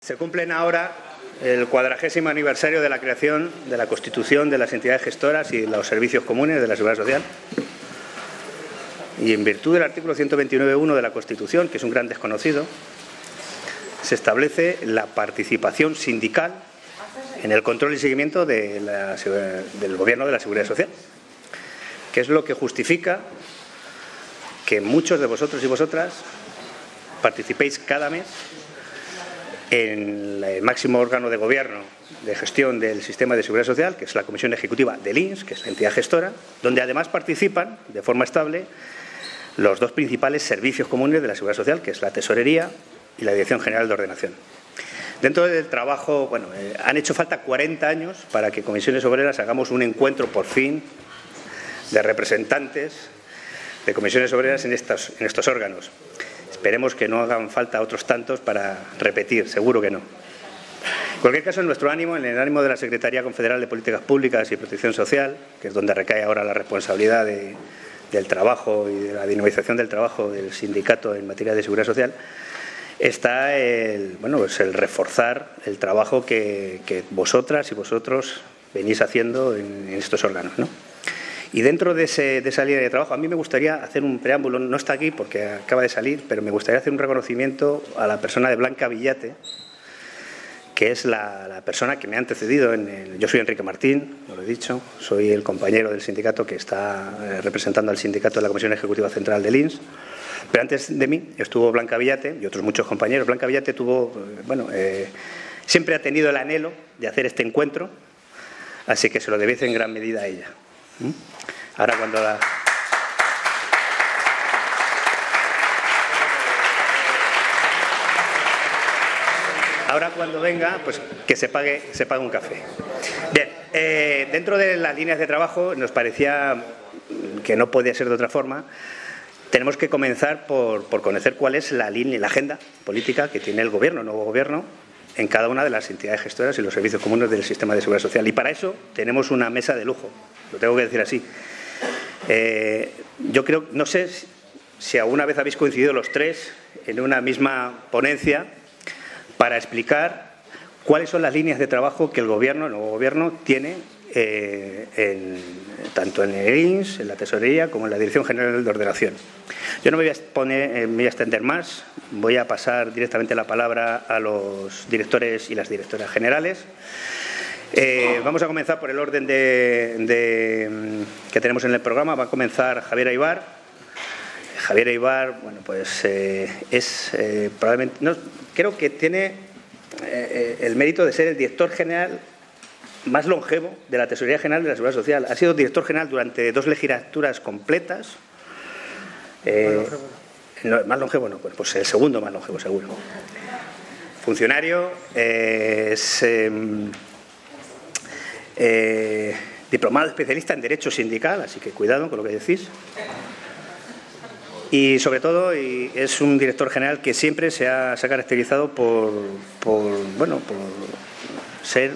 Se cumplen ahora el 40º aniversario de la creación de la Constitución de las entidades gestoras y los servicios comunes de la Seguridad Social. Y en virtud del artículo 129.1 de la Constitución, que es un gran desconocido, se establece la participación sindical en el control y seguimiento del Gobierno de la Seguridad Social, que es lo que justifica que muchos de vosotros y vosotras participéis cada mes en el máximo órgano de gobierno de gestión del sistema de seguridad social, que es la Comisión Ejecutiva del INS, que es la entidad gestora, donde además participan de forma estable los dos principales servicios comunes de la seguridad social, que es la Tesorería y la Dirección General de Ordenación. Dentro del trabajo, han hecho falta 40 años para que Comisiones Obreras hagamos un encuentro, por fin, de representantes de Comisiones Obreras en estos órganos. Esperemos que no hagan falta otros tantos para repetir, seguro que no. En cualquier caso, en nuestro ánimo, en el ánimo de la Secretaría Confederal de Políticas Públicas y Protección Social, que es donde recae ahora la responsabilidad del trabajo y de la dinamización del trabajo del sindicato en materia de seguridad social, está el reforzar el trabajo que vosotras y vosotros venís haciendo en estos órganos, ¿no? Y dentro de esa línea de trabajo, a mí me gustaría hacer un preámbulo, no está aquí porque acaba de salir, pero me gustaría hacer un reconocimiento a la persona de Blanca Villate, que es la persona que me ha antecedido. Yo soy Enrique Martín, no lo he dicho, soy el compañero del sindicato que está representando al sindicato de la Comisión Ejecutiva Central del INS. Pero antes de mí estuvo Blanca Villate y otros muchos compañeros. Blanca Villate siempre ha tenido el anhelo de hacer este encuentro, así que se lo debéis en gran medida a ella. Ahora cuando venga, pues que se pague un café. Bien, dentro de las líneas de trabajo nos parecía que no podía ser de otra forma. Tenemos que comenzar por conocer cuál es la agenda política que tiene el Gobierno, el nuevo Gobierno, en cada una de las entidades gestoras y los servicios comunes del sistema de seguridad social. Y para eso tenemos una mesa de lujo, lo tengo que decir así. Yo creo, no sé si alguna vez habéis coincidido los tres en una misma ponencia para explicar cuáles son las líneas de trabajo que el nuevo Gobierno tiene tanto en el INS, en la Tesorería, como en la Dirección General de Ordenación. Yo no me voy a extender más, voy a pasar directamente la palabra a los directores y las directoras generales. Vamos a comenzar por el orden que tenemos en el programa. Va a comenzar Javier Aybar. Javier Aybar, probablemente, creo que tiene el mérito de ser el director general más longevo de la Tesorería General de la Seguridad Social. Ha sido director general durante 2 legislaturas completas. Más longevo no, pues el segundo más longevo, seguro. Funcionario, es diplomado especialista en Derecho Sindical, así que cuidado con lo que decís. Y sobre todo es un director general que siempre se ha caracterizado por ser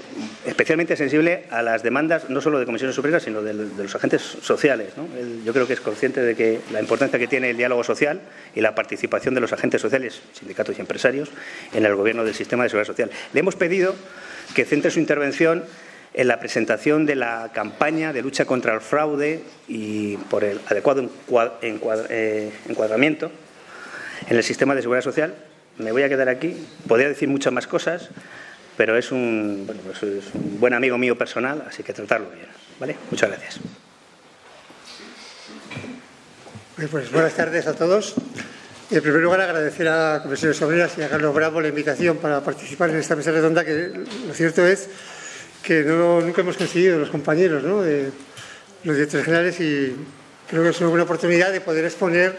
especialmente sensible a las demandas no solo de comisiones obreras, sino de los agentes sociales, ¿no? Yo creo que es consciente de que la importancia que tiene el diálogo social y la participación de los agentes sociales, sindicatos y empresarios, en el gobierno del sistema de seguridad social. Le hemos pedido que centre su intervención en la presentación de la campaña de lucha contra el fraude y por el adecuado encuadramiento en el sistema de seguridad social. Me voy a quedar aquí. Podría decir muchas más cosas, pero es un buen amigo mío personal, así que tratarlo bien, ¿vale? Muchas gracias. Pues buenas tardes a todos. En primer lugar, agradecer a Comisiones Obreras y a Carlos Bravo la invitación para participar en esta mesa redonda, que lo cierto es que nunca hemos conseguido los compañeros, ¿no?, de los directores generales, y creo que es una buena oportunidad de poder exponer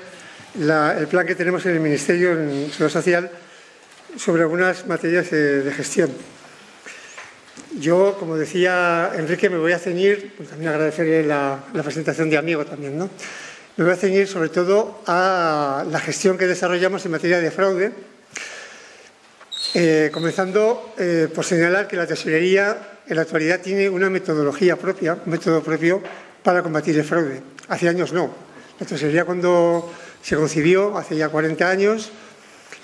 el plan que tenemos en el Ministerio en Seguridad Social sobre algunas materias de gestión. Yo, como decía Enrique, me voy a ceñir, pues también agradecerle la presentación de amigo también, ¿no? Me voy a ceñir sobre todo a la gestión que desarrollamos en materia de fraude, comenzando por señalar que la Tesorería en la actualidad tiene una metodología propia, un método propio para combatir el fraude. Hace años no. La Tesorería, cuando se concibió, hace ya 40 años,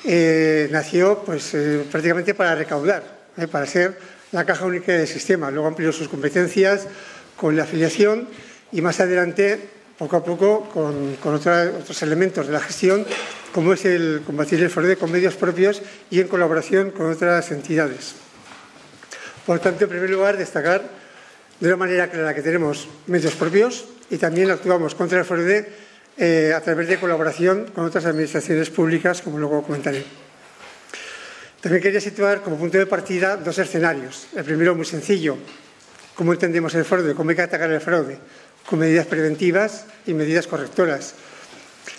nació pues, prácticamente para recaudar, para ser la caja única del sistema. Luego amplió sus competencias con la afiliación y más adelante, poco a poco, con otros elementos de la gestión, como es el combatir el fraude con medios propios y en colaboración con otras entidades. Por tanto, en primer lugar, destacar de una manera clara que tenemos medios propios y también actuamos contra el fraude a través de colaboración con otras administraciones públicas, como luego comentaré. También quería situar como punto de partida dos escenarios. El primero, muy sencillo: cómo entendemos el fraude, cómo hay que atacar el fraude, con medidas preventivas y medidas correctoras.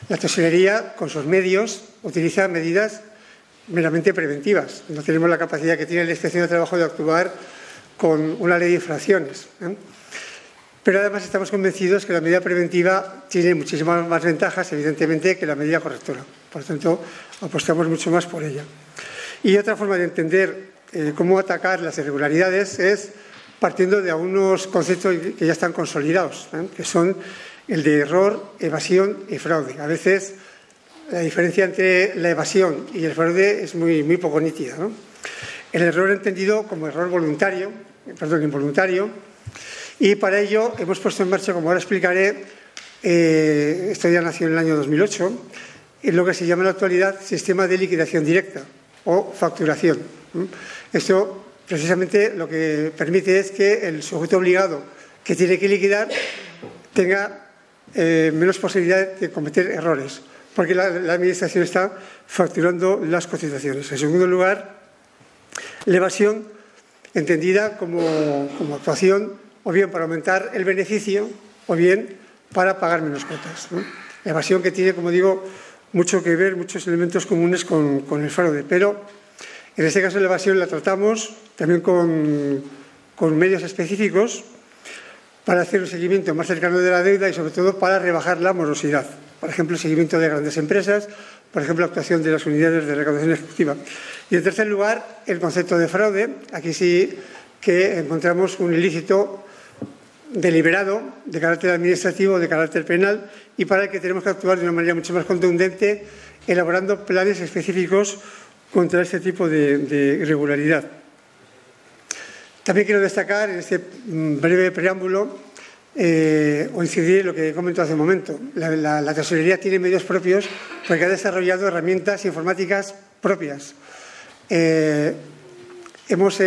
La tesorería, con sus medios, utiliza medidas meramente preventivas. No tenemos la capacidad que tiene la Inspección de Trabajo de actuar con una ley de infracciones. Pero además estamos convencidos que la medida preventiva tiene muchísimas más ventajas, evidentemente, que la medida correctora. Por lo tanto, apostamos mucho más por ella. Y otra forma de entender cómo atacar las irregularidades es partiendo de algunos conceptos que ya están consolidados, que son el de error, evasión y fraude. A veces la diferencia entre la evasión y el fraude es muy poco nítida, ¿no? El error entendido como error involuntario, y para ello hemos puesto en marcha, como ahora explicaré, esto ya nació en el año 2008, en lo que se llama en la actualidad sistema de liquidación directa o facturación. Esto precisamente lo que permite es que el sujeto obligado que tiene que liquidar tenga menos posibilidad de cometer errores, porque la Administración está facturando las cotizaciones. En segundo lugar, la evasión, entendida como actuación o bien para aumentar el beneficio o bien para pagar menos cuotas, ¿no? La evasión que tiene, como digo, mucho que ver, muchos elementos comunes con el fraude, pero en este caso la evasión la tratamos también con medios específicos para hacer un seguimiento más cercano de la deuda y sobre todo para rebajar la morosidad. Por ejemplo, el seguimiento de grandes empresas, por ejemplo, actuación de las unidades de recaudación ejecutiva. Y en tercer lugar, el concepto de fraude. Aquí sí que encontramos un ilícito deliberado de carácter administrativo, de carácter penal, y para el que tenemos que actuar de una manera mucho más contundente, elaborando planes específicos contra este tipo de irregularidad. También quiero destacar en este breve preámbulo o incidir en lo que he comentado hace un momento. La tesorería tiene medios propios porque ha desarrollado herramientas informáticas propias. Hemos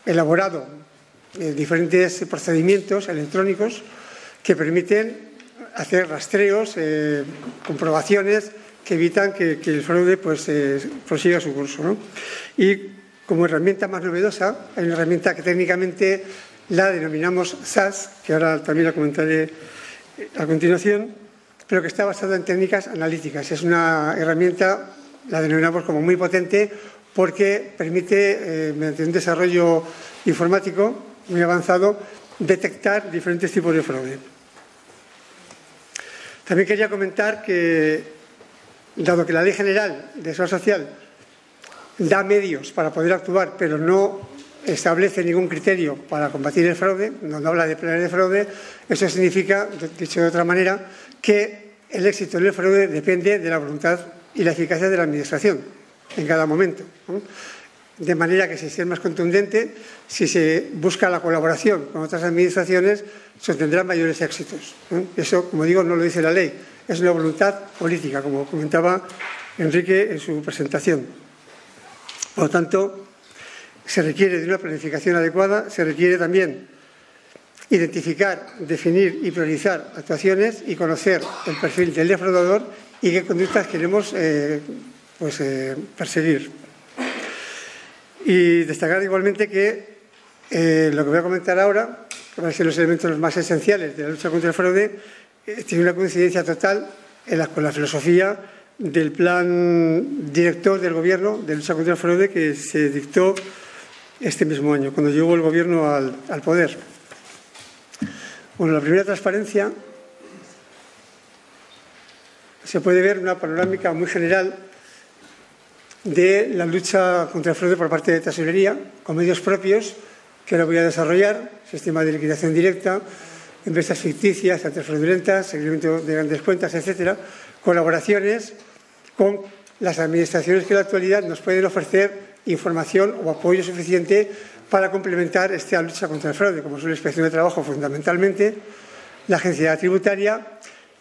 elaborado diferentes procedimientos electrónicos que permiten hacer rastreos, comprobaciones que evitan que el fraude pues, prosiga su curso, ¿no? Y como herramienta más novedosa, hay una herramienta que técnicamente la denominamos SAS, que ahora también la comentaré a continuación, pero que está basada en técnicas analíticas. Es una herramienta, la denominamos como muy potente, porque permite, mediante un desarrollo informático muy avanzado, detectar diferentes tipos de fraude. También quería comentar que, dado que la Ley General de Seguridad Social da medios para poder actuar, pero no establece ningún criterio para combatir el fraude, no habla de planes de fraude, eso significa, dicho de otra manera, que el éxito del fraude depende de la voluntad y la eficacia de la Administración en cada momento, ¿no? De manera que, si es más contundente, si se busca la colaboración con otras administraciones, se obtendrán mayores éxitos, ¿no? Eso, como digo, no lo dice la ley, es una voluntad política, como comentaba Enrique en su presentación. Por lo tanto, se requiere de una planificación adecuada, se requiere también identificar, definir y priorizar actuaciones y conocer el perfil del defraudador y qué conductas queremos perseguir. Y destacar igualmente que lo que voy a comentar ahora, que van a ser los elementos más esenciales de la lucha contra el fraude, tiene una coincidencia total con la filosofía del plan director del Gobierno de lucha contra el fraude que se dictó este mismo año, cuando llegó el Gobierno al poder. Bueno, la primera transparencia se puede ver una panorámica muy general de la lucha contra el fraude por parte de Tesorería, con medios propios que ahora voy a desarrollar, sistema de liquidación directa, empresas ficticias, antifraudulentas, seguimiento de grandes cuentas, etcétera, colaboraciones con las administraciones que en la actualidad nos pueden ofrecer información o apoyo suficiente para complementar esta lucha contra el fraude, como son la Inspección de Trabajo fundamentalmente, la Agencia Tributaria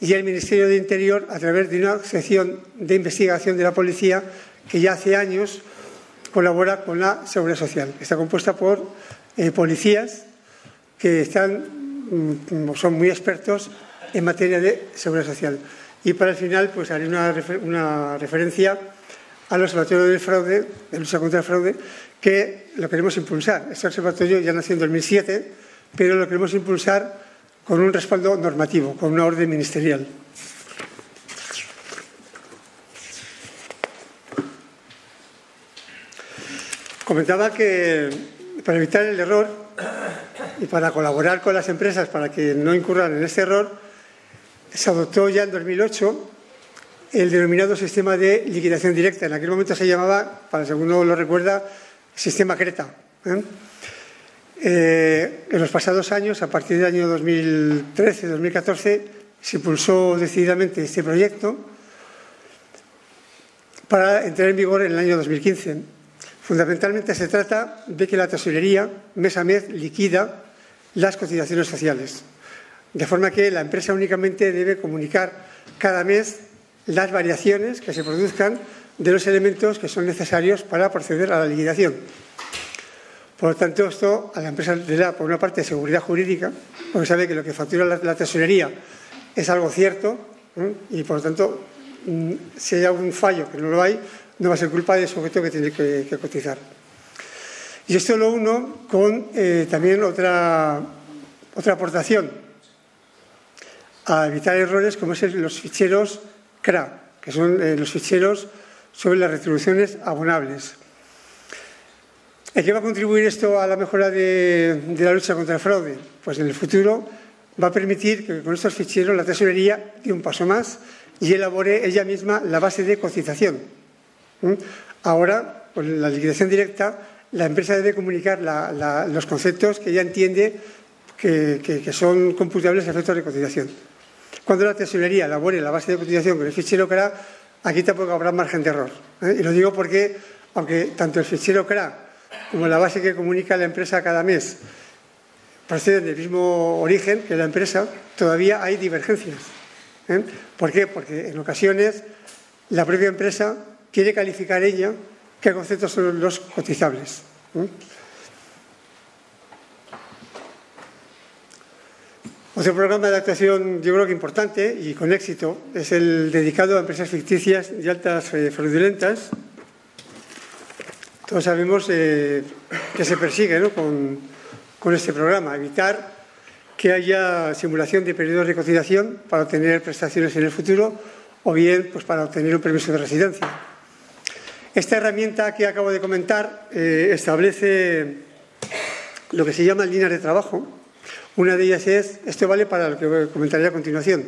y el Ministerio de Interior a través de una sección de investigación de la policía que ya hace años colabora con la Seguridad Social. Está compuesta por policías que son muy expertos en materia de Seguridad Social. Y para el final, pues haré una referencia al Observatorio del Fraude, de lucha contra el fraude, que lo queremos impulsar. Este observatorio ya nació en 2007, pero lo queremos impulsar con un respaldo normativo, con una orden ministerial. Comentaba que para evitar el error y para colaborar con las empresas para que no incurran en este error, se adoptó ya en 2008 el denominado sistema de liquidación directa. En aquel momento se llamaba, para si alguno lo recuerda, sistema Creta. En los pasados años, a partir del año 2013-2014, se impulsó decididamente este proyecto para entrar en vigor en el año 2015. Fundamentalmente se trata de que la tesorería mes a mes liquida las cotizaciones sociales, de forma que la empresa únicamente debe comunicar cada mes las variaciones que se produzcan de los elementos que son necesarios para proceder a la liquidación. Por lo tanto, esto a la empresa le da, por una parte, seguridad jurídica, porque sabe que lo que factura la tesorería es algo cierto, y por lo tanto, si hay algún fallo, que no lo hay, no va a ser culpa del sujeto que tiene que cotizar. Y esto lo uno con también otra aportación a evitar errores, como es los ficheros CRA, que son los ficheros sobre las retribuciones abonables. ¿En qué va a contribuir esto a la mejora de la lucha contra el fraude? Pues en el futuro va a permitir que con estos ficheros la tesorería dé un paso más y elabore ella misma la base de cotización. Ahora, con la liquidación directa, la empresa debe comunicar los conceptos que ella entiende que son computables a efectos de cotización. Cuando la tesorería elabore la base de cotización con el fichero CRA, aquí tampoco habrá margen de error. Y lo digo porque, aunque tanto el fichero CRA como la base que comunica la empresa cada mes proceden del mismo origen que la empresa, todavía hay divergencias. ¿Por qué? Porque en ocasiones la propia empresa quiere calificar ella qué conceptos son los cotizables. Otro programa de actuación, yo creo que importante y con éxito, es el dedicado a empresas ficticias y altas fraudulentas. Todos sabemos que se persigue, ¿no?, con este programa, evitar que haya simulación de periodos de cotización para obtener prestaciones en el futuro o bien pues, para obtener un permiso de residencia. Esta herramienta que acabo de comentar establece lo que se llama líneas de trabajo. Una de ellas es, esto vale para lo que comentaré a continuación,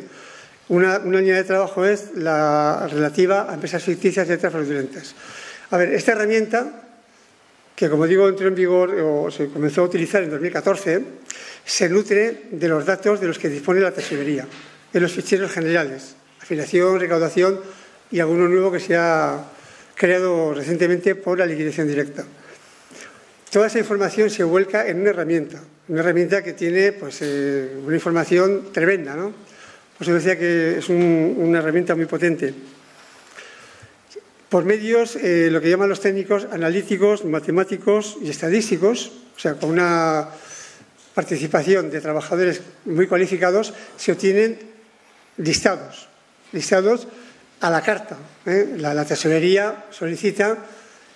una línea de trabajo es la relativa a empresas ficticias y otras fraudulentas. A ver, esta herramienta, que como digo entró en vigor o se comenzó a utilizar en 2014, se nutre de los datos de los que dispone la tesorería, en los ficheros generales, afiliación, recaudación y alguno nuevo que se ha creado recientemente por la liquidación directa. Toda esa información se vuelca en una herramienta que tiene pues, una información tremenda, ¿no? Por eso decía que es una herramienta muy potente. Por medios, lo que llaman los técnicos, analíticos, matemáticos y estadísticos, o sea, con una participación de trabajadores muy cualificados, se obtienen listados a la carta. La tesorería solicita,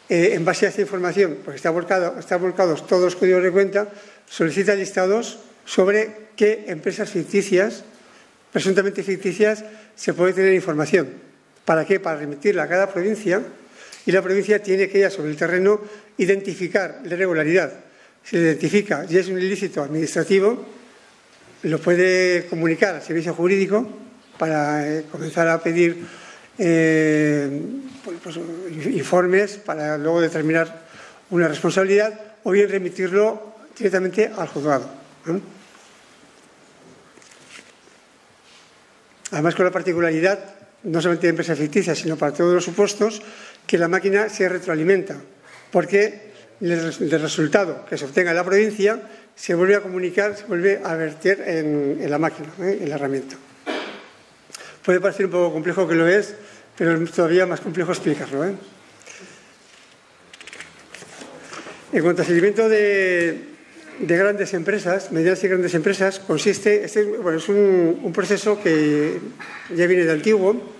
en base a esta información, porque están volcados todos los códigos de cuenta, solicita listados sobre qué empresas ficticias, presuntamente ficticias, se puede tener información. ¿Para qué? Para remitirla a cada provincia, y la provincia tiene que, sobre el terreno, identificar la irregularidad. Si le identifica y es un ilícito administrativo, lo puede comunicar al servicio jurídico para comenzar a pedir informes para luego determinar una responsabilidad o bien remitirlo directamente al juzgado. Además, con la particularidad no solamente de empresas ficticias, sino para todos los supuestos, que la máquina se retroalimenta, porque el resultado que se obtenga en la provincia se vuelve a comunicar, se vuelve a verter en la máquina, en la herramienta. Puede parecer un poco complejo, que lo es, pero es todavía más complejo explicarlo. En cuanto al seguimiento de grandes empresas, medianas y grandes empresas, consiste, es un proceso que ya viene de antiguo,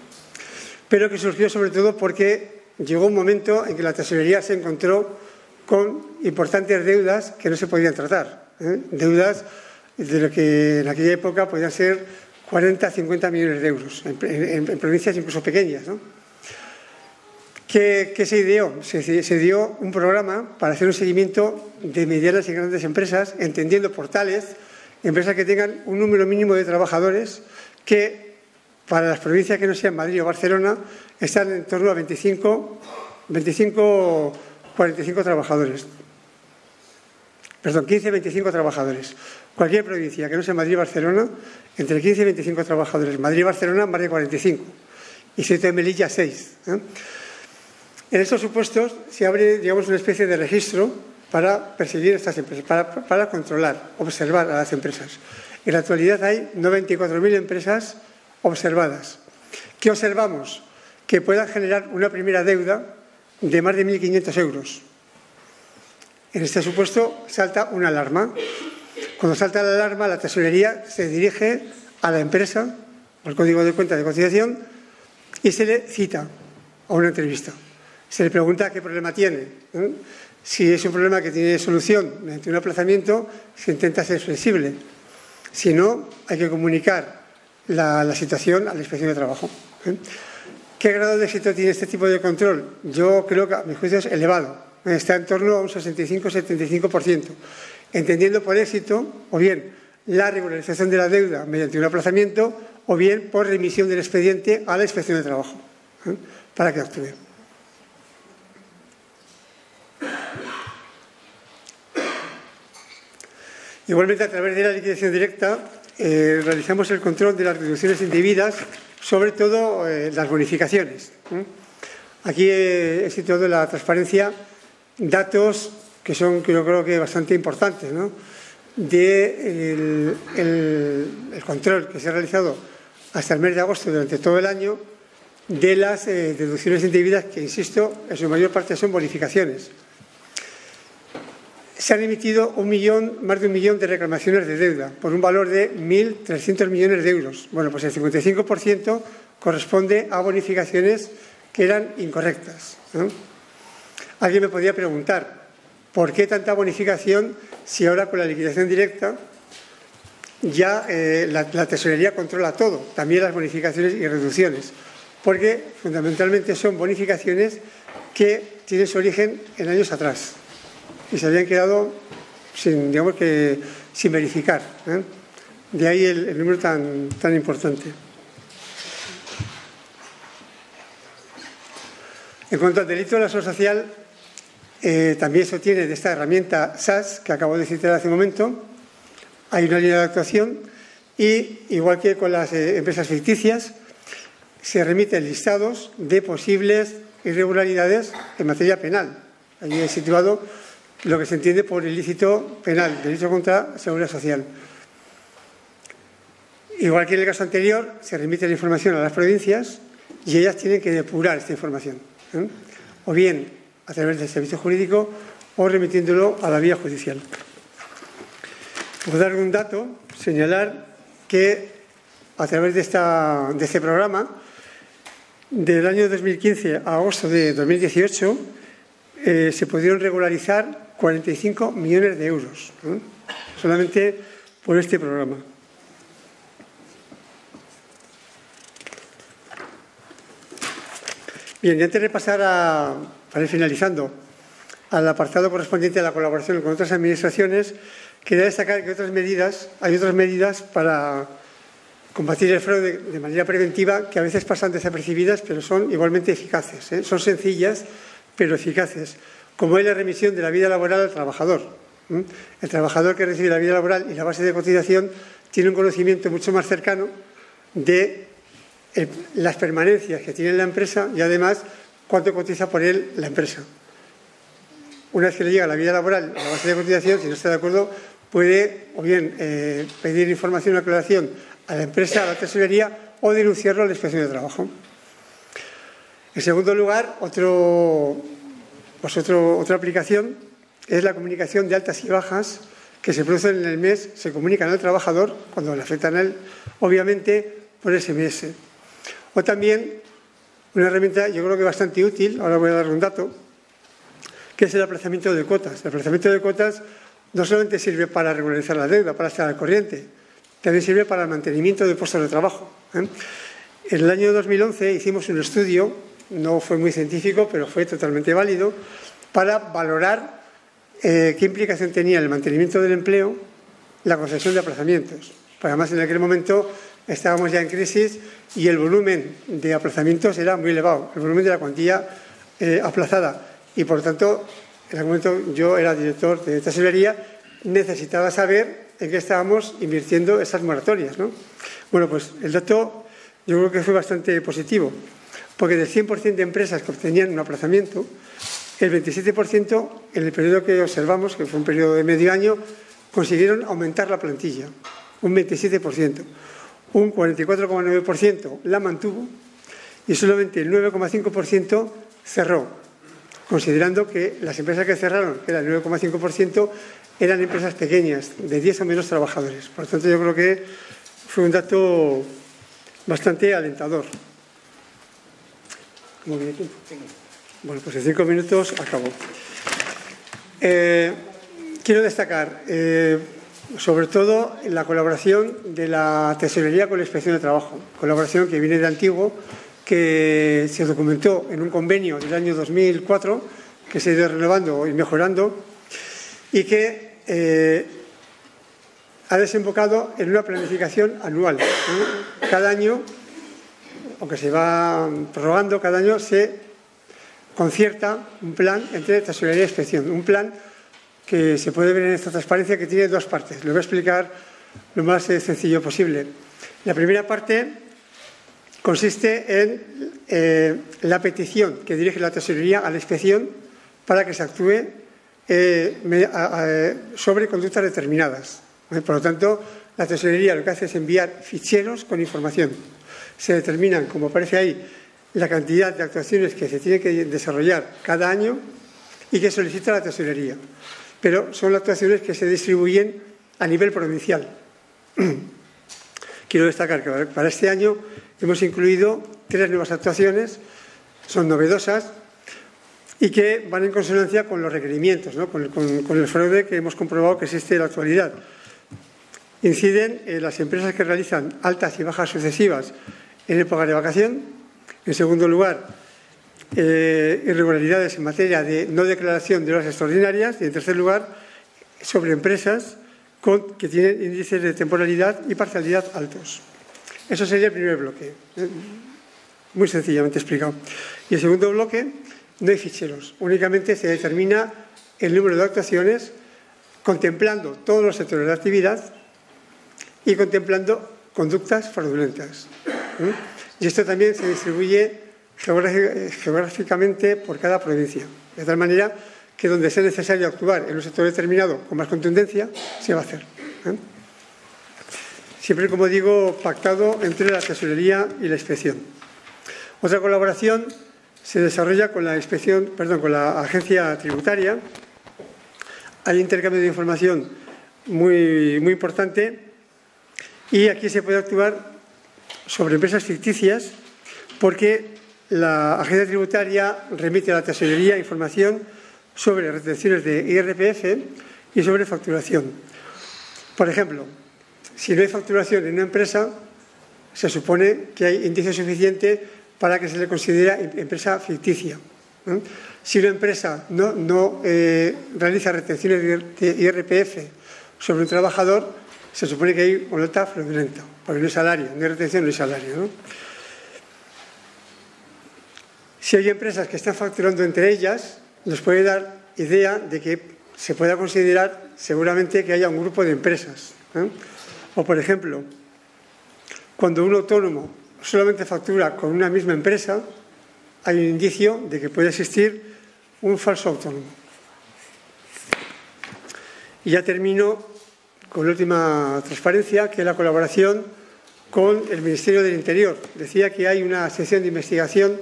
pero que surgió sobre todo porque llegó un momento en que la tesorería se encontró con importantes deudas que no se podían tratar. Deudas de lo que en aquella época podían ser 40 a 50 millones de euros, en provincias incluso pequeñas, ¿no? ¿Qué se ideó? Se dio un programa para hacer un seguimiento de medianas y grandes empresas, entendiendo por tales empresas que tengan un número mínimo de trabajadores que, para las provincias que no sean Madrid o Barcelona, están en torno a 45 trabajadores. Perdón, 15-25 trabajadores. Cualquier provincia que no sea Madrid o Barcelona, entre 15 y 25 trabajadores. Madrid y Barcelona, más de 45. Y Ceuta y Melilla, 6. En estos supuestos se abre, digamos, una especie de registro para perseguir estas empresas, para controlar, observar a las empresas. En la actualidad hay 94.000 empresas observadas. ¿Qué observamos? Que puedan generar una primera deuda de más de 1.500 euros. En este supuesto salta una alarma. Cuando salta la alarma, la tesorería se dirige a la empresa, al código de cuenta de cotización, y se le cita a una entrevista. Se le pregunta qué problema tiene. Si es un problema que tiene solución mediante un aplazamiento, se intenta ser flexible. Si no, hay que comunicar la situación a la Inspección de Trabajo. ¿Qué grado de éxito tiene este tipo de control? Yo creo que a mi juicio es elevado. Está en torno a un 65-75%. Entendiendo por éxito, o bien la regularización de la deuda mediante un aplazamiento, o bien por remisión del expediente a la Inspección de Trabajo, para que actúe. Igualmente, a través de la liquidación directa, realizamos el control de las reducciones indebidas, sobre todo las bonificaciones. Aquí he situado en la transparencia datos que son, yo creo que bastante importantes, ¿no? El control que se ha realizado hasta el mes de agosto durante todo el año de las deducciones indebidas, que, insisto, en su mayor parte son bonificaciones. Se han emitido más de 1 millón de reclamaciones de deuda por un valor de 1.300 millones de euros. Bueno, pues el 55% corresponde a bonificaciones que eran incorrectas, ¿no? Alguien me podría preguntar, ¿por qué tanta bonificación si ahora con la liquidación directa ya la tesorería controla todo, también las bonificaciones y reducciones? Porque fundamentalmente son bonificaciones que tienen su origen en años atrás y se habían quedado sin verificar, ¿eh? De ahí el número tan importante. En cuanto al delito de la seguridad social, también se obtiene de esta herramienta SAS, que acabo de citar hace un momento. Hay una línea de actuación y, igual que con las empresas ficticias, se remiten listados de posibles irregularidades en materia penal. Allí he situado lo que se entiende por ilícito penal, delito contra la seguridad social. Igual que en el caso anterior, se remite la información a las provincias y ellas tienen que depurar esta información, ¿eh? O bien a través del servicio jurídico o remitiéndolo a la vía judicial. Por dar un dato, señalar que a través de este programa, del año 2015 a agosto de 2018, se pudieron regularizar 45 millones de euros, ¿eh? Solamente por este programa. Bien, y antes de pasar para ir finalizando, al apartado correspondiente a la colaboración con otras administraciones, quería destacar que hay otras medidas para combatir el fraude de manera preventiva que a veces pasan desapercibidas, pero son igualmente eficaces, ¿eh? Son sencillas, pero eficaces, como es la remisión de la vida laboral al trabajador. El trabajador que recibe la vida laboral y la base de cotización tiene un conocimiento mucho más cercano de las permanencias que tiene la empresa y además cuánto cotiza por él la empresa. Una vez que le llega la vida laboral a la base de cotización, si no está de acuerdo, puede o bien pedir información o aclaración a la empresa, a la tesorería, o denunciarlo a la Inspección de Trabajo. En segundo lugar, otra aplicación es la comunicación de altas y bajas que se producen en el mes, se comunican al trabajador cuando le afectan a él, obviamente por SMS. O también una herramienta, yo creo que bastante útil, ahora voy a dar un dato, que es el aplazamiento de cuotas. El aplazamiento de cuotas no solamente sirve para regularizar la deuda, para estar al corriente, también sirve para el mantenimiento de puestos de trabajo. En el año 2011 hicimos un estudio, no fue muy científico, pero fue totalmente válido, para valorar qué implicación tenía el mantenimiento del empleo la concesión de aplazamientos. Además, en aquel momento estábamos ya en crisis y el volumen de aplazamientos era muy elevado, el volumen de la cuantía aplazada. Y, por lo tanto, en aquel momento yo era director de tesorería, necesitaba saber en qué estábamos invirtiendo esas moratorias, ¿no? Bueno, pues el dato yo creo que fue bastante positivo, porque del 100% de empresas que obtenían un aplazamiento, el 27% en el periodo que observamos, que fue un periodo de medio año, consiguieron aumentar la plantilla, un 27%. Un 44,9% la mantuvo y solamente el 9,5% cerró, considerando que las empresas que cerraron, que era el 9,5%, eran empresas pequeñas, de 10 o menos trabajadores. Por lo tanto, yo creo que fue un dato bastante alentador. ¿Cómo viene tiempo? Bueno, pues en 5 minutos acabo. Quiero destacar, sobre todo, la colaboración de la Tesorería con la Inspección de Trabajo. Colaboración que viene de antiguo, que se documentó en un convenio del año 2004, que se ha ido renovando y mejorando, y que ha desembocado en una planificación anual. Cada año, aunque se va prorrogando, cada año se concierta un plan entre Tesorería e Inspección. Un plan que se puede ver en esta transparencia, que tiene dos partes. Lo voy a explicar lo más sencillo posible. La primera parte consiste en la petición que dirige la Tesorería a la Inspección para que se actúe sobre conductas determinadas. Por lo tanto, la Tesorería lo que hace es enviar ficheros con información. Se determinan, como aparece ahí, la cantidad de actuaciones que se tiene que desarrollar cada año y que solicita la Tesorería. Pero son actuaciones que se distribuyen a nivel provincial. Quiero destacar que para este año hemos incluido 3 nuevas actuaciones, son novedosas y que van en consonancia con los requerimientos, ¿no? con el fraude que hemos comprobado que existe en la actualidad. Inciden en las empresas que realizan altas y bajas sucesivas en época de vacación. En segundo lugar, irregularidades en materia de no declaración de horas extraordinarias. Y en tercer lugar, sobre empresas que tienen índices de temporalidad y parcialidad altos. Eso sería el primer bloque, muy sencillamente explicado. Y el segundo bloque, no hay ficheros, únicamente se determina el número de actuaciones contemplando todos los sectores de actividad y contemplando conductas fraudulentas. Y esto también se distribuye geográficamente por cada provincia, de tal manera que donde sea necesario actuar en un sector determinado con más contundencia, se va a hacer. Siempre, como digo, pactado entre la Tesorería y la Inspección. Otra colaboración se desarrolla con la con la Agencia Tributaria. Hay intercambio de información muy importante y aquí se puede actuar sobre empresas ficticias porque la Agencia Tributaria remite a la Tesorería información sobre retenciones de IRPF y sobre facturación. Por ejemplo, si no hay facturación en una empresa, se supone que hay indicio suficiente para que se le considere empresa ficticia. Si una empresa no realiza retenciones de IRPF sobre un trabajador, se supone que hay una alta fraudulenta, porque no hay salario, no hay retención, no hay salario, ¿no? Si hay empresas que están facturando entre ellas, nos puede dar idea de que se pueda considerar seguramente que haya un grupo de empresas. O, por ejemplo, cuando un autónomo solamente factura con una misma empresa, hay un indicio de que puede existir un falso autónomo. Y ya termino con la última transparencia, que es la colaboración con el Ministerio del Interior. Decía que hay una sección de investigación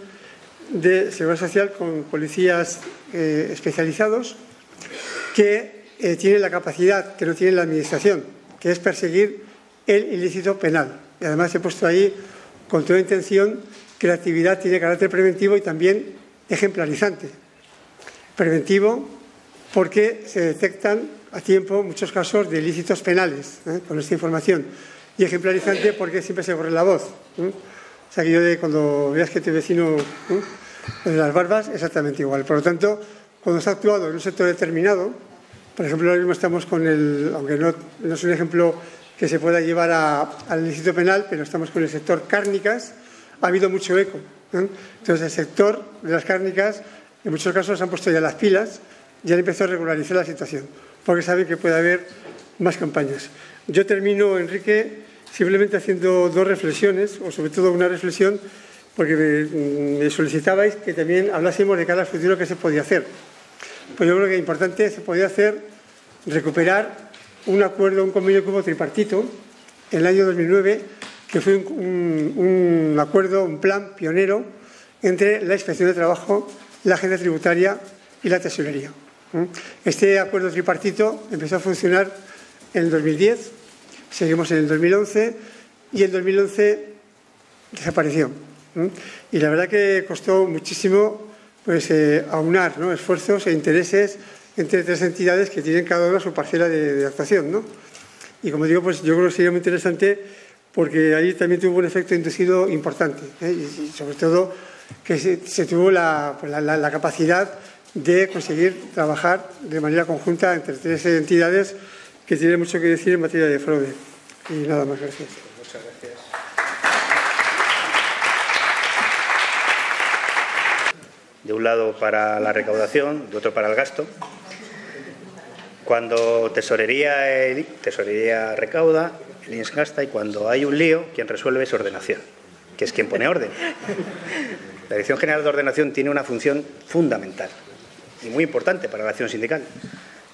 de Seguridad Social con policías especializados que tienen la capacidad que no tiene la Administración, que es perseguir el ilícito penal. Y además he puesto ahí con toda intención que la actividad tiene carácter preventivo y también ejemplarizante. Preventivo porque se detectan a tiempo muchos casos de ilícitos penales con esta información. Y ejemplarizante porque siempre se corre la voz. O sea que yo cuando veas que tu vecino de las barbas, exactamente igual. Por lo tanto, cuando se ha actuado en un sector determinado, por ejemplo, ahora mismo estamos con aunque no es un ejemplo que se pueda llevar al ilícito penal, pero estamos con el sector cárnicas, ha habido mucho eco. Entonces, el sector de las cárnicas, en muchos casos, se han puesto ya las pilas y han empezado a regularizar la situación, porque saben que puede haber más campañas. Yo termino, Enrique, simplemente haciendo dos reflexiones, o sobre todo una reflexión, porque me solicitabais que también hablásemos de cara al futuro qué se podía hacer. Pues yo creo que es importante, se podía hacer, recuperar un acuerdo, un convenio que hubo tripartito en el año 2009, que fue un acuerdo, un plan pionero entre la Inspección de Trabajo, la Agencia Tributaria y la Tesorería. Este acuerdo tripartito empezó a funcionar en el 2010, seguimos en el 2011 y en 2011 desapareció. Y la verdad que costó muchísimo pues, aunar esfuerzos e intereses entre tres entidades que tienen cada una su parcela de actuación, ¿no? Y como digo, pues yo creo que sería muy interesante porque ahí también tuvo un efecto inducido importante y sobre todo que se tuvo la capacidad de conseguir trabajar de manera conjunta entre tres entidades que tienen mucho que decir en materia de fraude. Y nada más, gracias. Muchas gracias. De un lado para la recaudación, de otro para el gasto. Cuando Tesorería recauda, el INS gasta, y cuando hay un lío, quien resuelve es Ordenación, que es quien pone orden. La Dirección General de Ordenación tiene una función fundamental y muy importante para la acción sindical,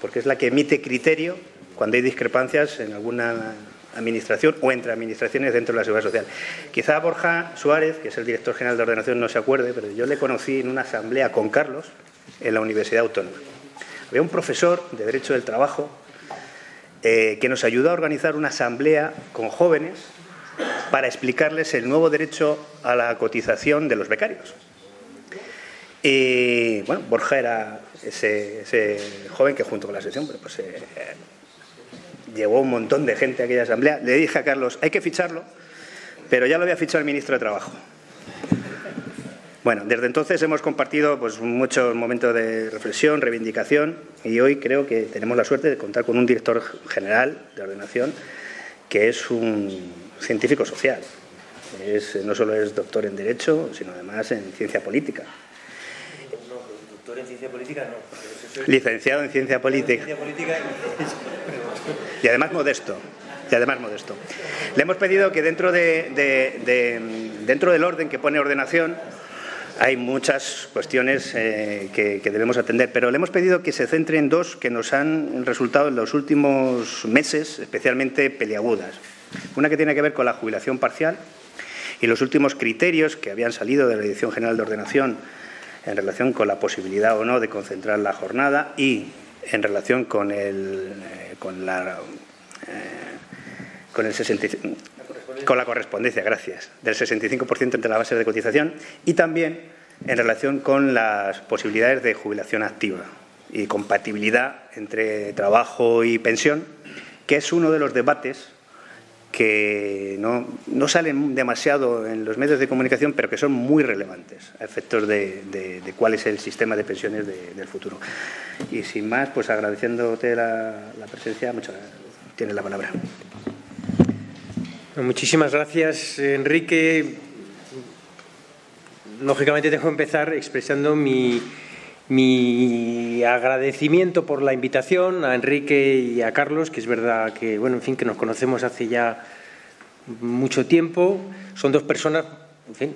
porque es la que emite criterio cuando hay discrepancias en alguna administración o entre administraciones dentro de la Seguridad Social. Quizá Borja Suárez, que es el director general de Ordenación, no se acuerde, pero yo le conocí en una asamblea con Carlos en la Universidad Autónoma. Había un profesor de Derecho del Trabajo que nos ayudó a organizar una asamblea con jóvenes para explicarles el nuevo derecho a la cotización de los becarios. Y bueno, Borja era ese joven que junto con la sección pues, llevó un montón de gente a aquella asamblea. Le dije a Carlos, hay que ficharlo, pero ya lo había fichado el ministro de Trabajo. Bueno, desde entonces hemos compartido pues, muchos momentos de reflexión, reivindicación, y hoy creo que tenemos la suerte de contar con un director general de Ordenación que es un científico social. No solo es doctor en Derecho, sino además en Ciencia Política. No, doctor en Ciencia Política no. Licenciado en Ciencia Política. Y además modesto. Le hemos pedido que dentro del orden que pone Ordenación hay muchas cuestiones que debemos atender, pero le hemos pedido que se centre en dos que nos han resultado en los últimos meses especialmente peliagudas. Una que tiene que ver con la jubilación parcial y los últimos criterios que habían salido de la Dirección General de Ordenación en relación con la posibilidad o no de concentrar la jornada y en relación con la correspondencia, gracias, del 65% entre las bases de cotización, y también en relación con las posibilidades de jubilación activa y compatibilidad entre trabajo y pensión, que es uno de los debates que no salen demasiado en los medios de comunicación, pero que son muy relevantes a efectos de cuál es el sistema de pensiones del futuro. Y sin más, pues agradeciéndote la presencia, muchas gracias. Tienes la palabra. Muchísimas gracias, Enrique. Lógicamente tengo que empezar expresando mi agradecimiento por la invitación a Enrique y a Carlos, que es verdad que, bueno, en fin, que nos conocemos hace ya mucho tiempo. Son dos personas, en fin,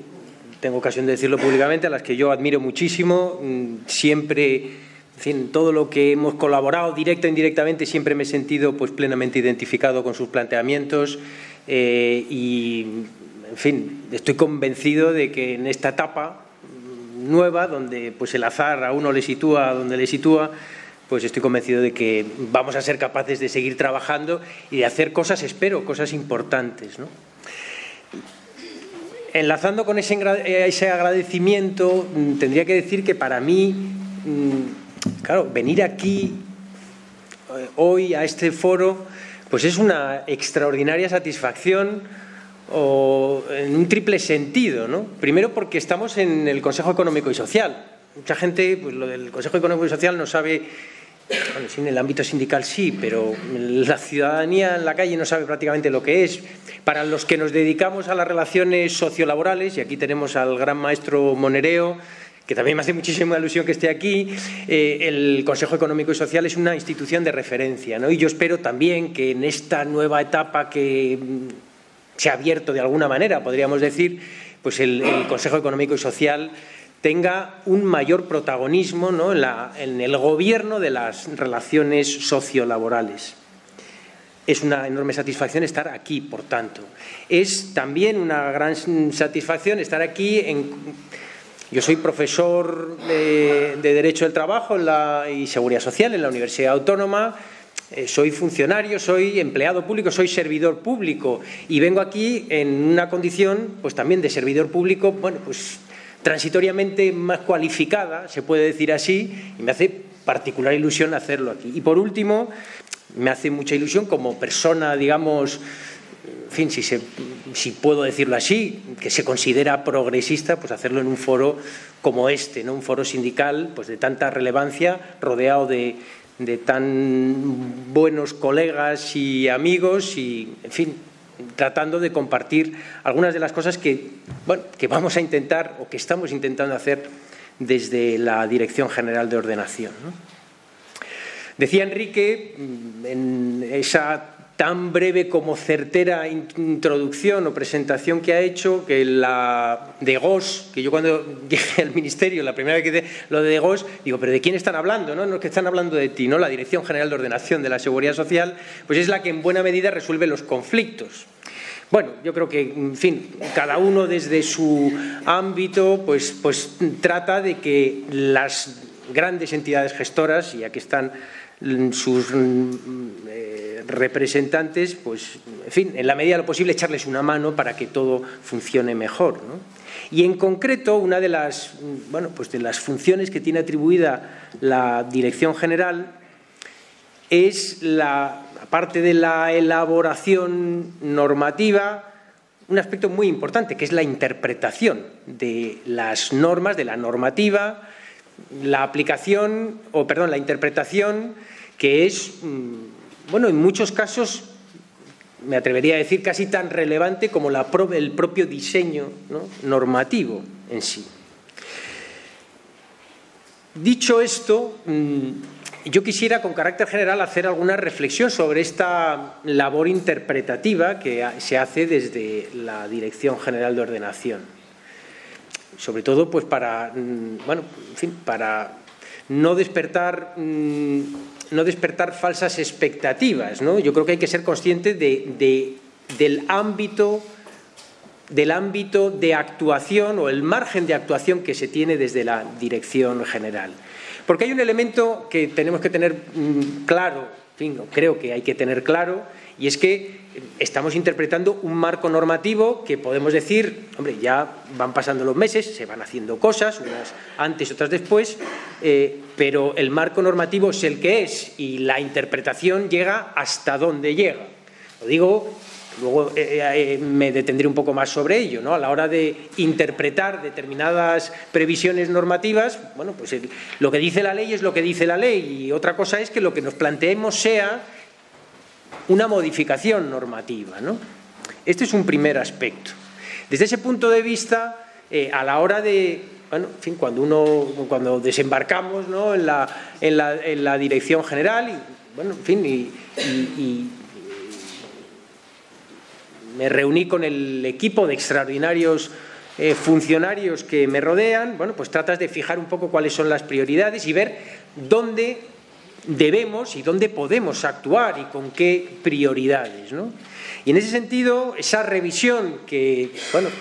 tengo ocasión de decirlo públicamente, a las que yo admiro muchísimo. Siempre, en fin, todo lo que hemos colaborado, directa e indirectamente, siempre me he sentido pues plenamente identificado con sus planteamientos y, en fin, estoy convencido de que en esta etapa nueva, donde pues el azar a uno le sitúa donde le sitúa, pues estoy convencido de que vamos a ser capaces de seguir trabajando y de hacer cosas, espero, cosas importantes, ¿no? Enlazando con ese agradecimiento, tendría que decir que para mí, claro, venir aquí hoy a este foro, pues es una extraordinaria satisfacción, o en un triple sentido, ¿no? Primero porque estamos en el Consejo Económico y Social. Mucha gente, pues lo del Consejo Económico y Social no sabe, bueno, sí, en el ámbito sindical sí, pero la ciudadanía en la calle no sabe prácticamente lo que es. Para los que nos dedicamos a las relaciones sociolaborales, y aquí tenemos al gran maestro Monereo, que también me hace muchísima ilusión que esté aquí, el Consejo Económico y Social es una institución de referencia, ¿no? Y yo espero también que en esta nueva etapa que se ha abierto de alguna manera, podríamos decir, pues el Consejo Económico y Social tenga un mayor protagonismo, ¿no?, en el gobierno de las relaciones sociolaborales. Es una enorme satisfacción estar aquí, por tanto. Es también una gran satisfacción estar aquí. Yo soy profesor de Derecho del Trabajo y Seguridad Social en la Universidad Autónoma. Soy funcionario, soy empleado público, soy servidor público y vengo aquí en una condición pues también de servidor público, bueno, pues transitoriamente más cualificada, se puede decir así, y me hace particular ilusión hacerlo aquí. Y por último, me hace mucha ilusión como persona, digamos, en fin, si puedo decirlo así, que se considera progresista, pues hacerlo en un foro como este, ¿no?, un foro sindical pues de tanta relevancia, rodeado de tan buenos colegas y amigos y, en fin, tratando de compartir algunas de las cosas que vamos a intentar o que estamos intentando hacer desde la Dirección General de Ordenación, ¿no? Decía Enrique, en esa tan breve como certera introducción o presentación que ha hecho, que la de GOS, que yo cuando llegué al Ministerio, la primera vez que hice lo de GOS, digo, ¿pero de quién están hablando? No es que están hablando de ti, ¿no? La Dirección General de Ordenación de la Seguridad Social, pues es la que en buena medida resuelve los conflictos. Bueno, yo creo que, en fin, cada uno desde su ámbito, pues trata de que las grandes entidades gestoras, y aquí están sus representantes, pues, en fin, en la medida de lo posible echarles una mano para que todo funcione mejor, ¿no? Y en concreto, una de las, de las funciones que tiene atribuida la Dirección General es aparte de la elaboración normativa, un aspecto muy importante, que es la interpretación de las normas, de la normativa, la aplicación, la interpretación, que es, en muchos casos, me atrevería a decir, casi tan relevante como el propio diseño, ¿no?, normativo en sí. Dicho esto, yo quisiera, con carácter general, hacer alguna reflexión sobre esta labor interpretativa que se hace desde la Dirección General de Ordenación. Sobre todo, pues para no despertar falsas expectativas, ¿no? Yo creo que hay que ser consciente del ámbito de actuación o el margen de actuación que se tiene desde la Dirección General. Porque hay un elemento que tenemos que tener claro, creo que hay que tener claro, y es que estamos interpretando un marco normativo que podemos decir, hombre, ya van pasando los meses, se van haciendo cosas, unas antes, otras después, pero el marco normativo es el que es y la interpretación llega hasta donde llega. Lo digo, luego me detendré un poco más sobre ello, ¿no? A la hora de interpretar determinadas previsiones normativas, pues lo que dice la ley es lo que dice la ley, y otra cosa es que lo que nos planteemos sea una modificación normativa, ¿no? Este es un primer aspecto. Desde ese punto de vista, a la hora de, cuando desembarcamos, ¿no?, en la Dirección General, y me reuní con el equipo de extraordinarios funcionarios que me rodean. Bueno, pues tratas de fijar un poco cuáles son las prioridades y ver dónde debemos y dónde podemos actuar y con qué prioridades, ¿no? Y en ese sentido, esa revisión que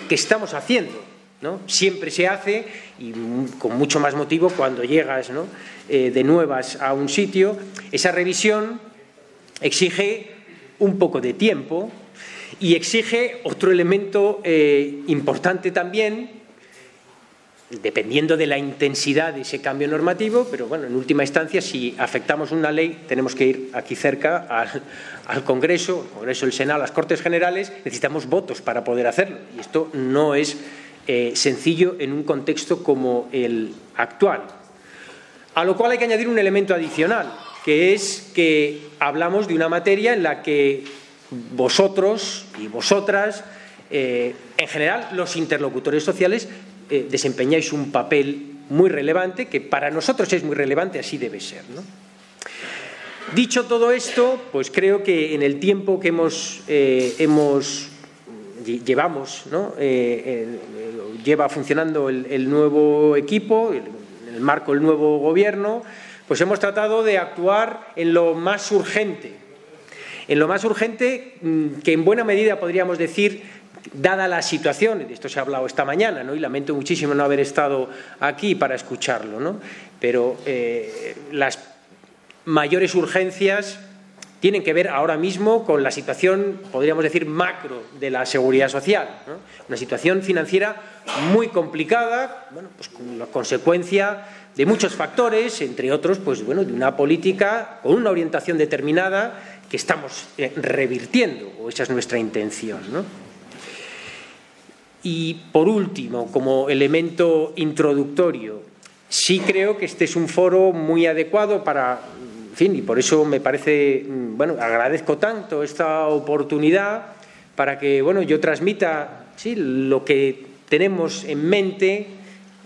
estamos haciendo, ¿no? Siempre se hace, y con mucho más motivo cuando llegas, ¿no? De nuevas a un sitio. Esa revisión exige un poco de tiempo y exige otro elemento importante también, dependiendo de la intensidad de ese cambio normativo, pero bueno, en última instancia, si afectamos una ley, tenemos que ir aquí cerca al Congreso, el Senado, las Cortes Generales, necesitamos votos para poder hacerlo. Y esto no es sencillo en un contexto como el actual. A lo cual hay que añadir un elemento adicional, que es que hablamos de una materia en la que vosotros y vosotras, en general los interlocutores sociales, desempeñáis un papel muy relevante, que para nosotros es muy relevante, así debe ser, ¿no? Dicho todo esto, pues creo que en el tiempo que llevamos, ¿no? Lleva funcionando el nuevo equipo, en el marco del nuevo gobierno, pues hemos tratado de actuar en lo más urgente. En lo más urgente, que en buena medida podríamos decir, dada la situación, de esto se ha hablado esta mañana, ¿no? Y lamento muchísimo no haber estado aquí para escucharlo, ¿no? Pero las mayores urgencias tienen que ver ahora mismo con la situación, podríamos decir, macro de la seguridad social, ¿no? Una situación financiera muy complicada, bueno, pues con la consecuencia de muchos factores, entre otros, pues bueno, de una política con una orientación determinada que estamos revirtiendo, o esa es nuestra intención, ¿no? Y por último, como elemento introductorio, sí creo que este es un foro muy adecuado para, en fin, y por eso me parece, bueno, agradezco tanto esta oportunidad para que, bueno, yo transmita, sí, lo que tenemos en mente,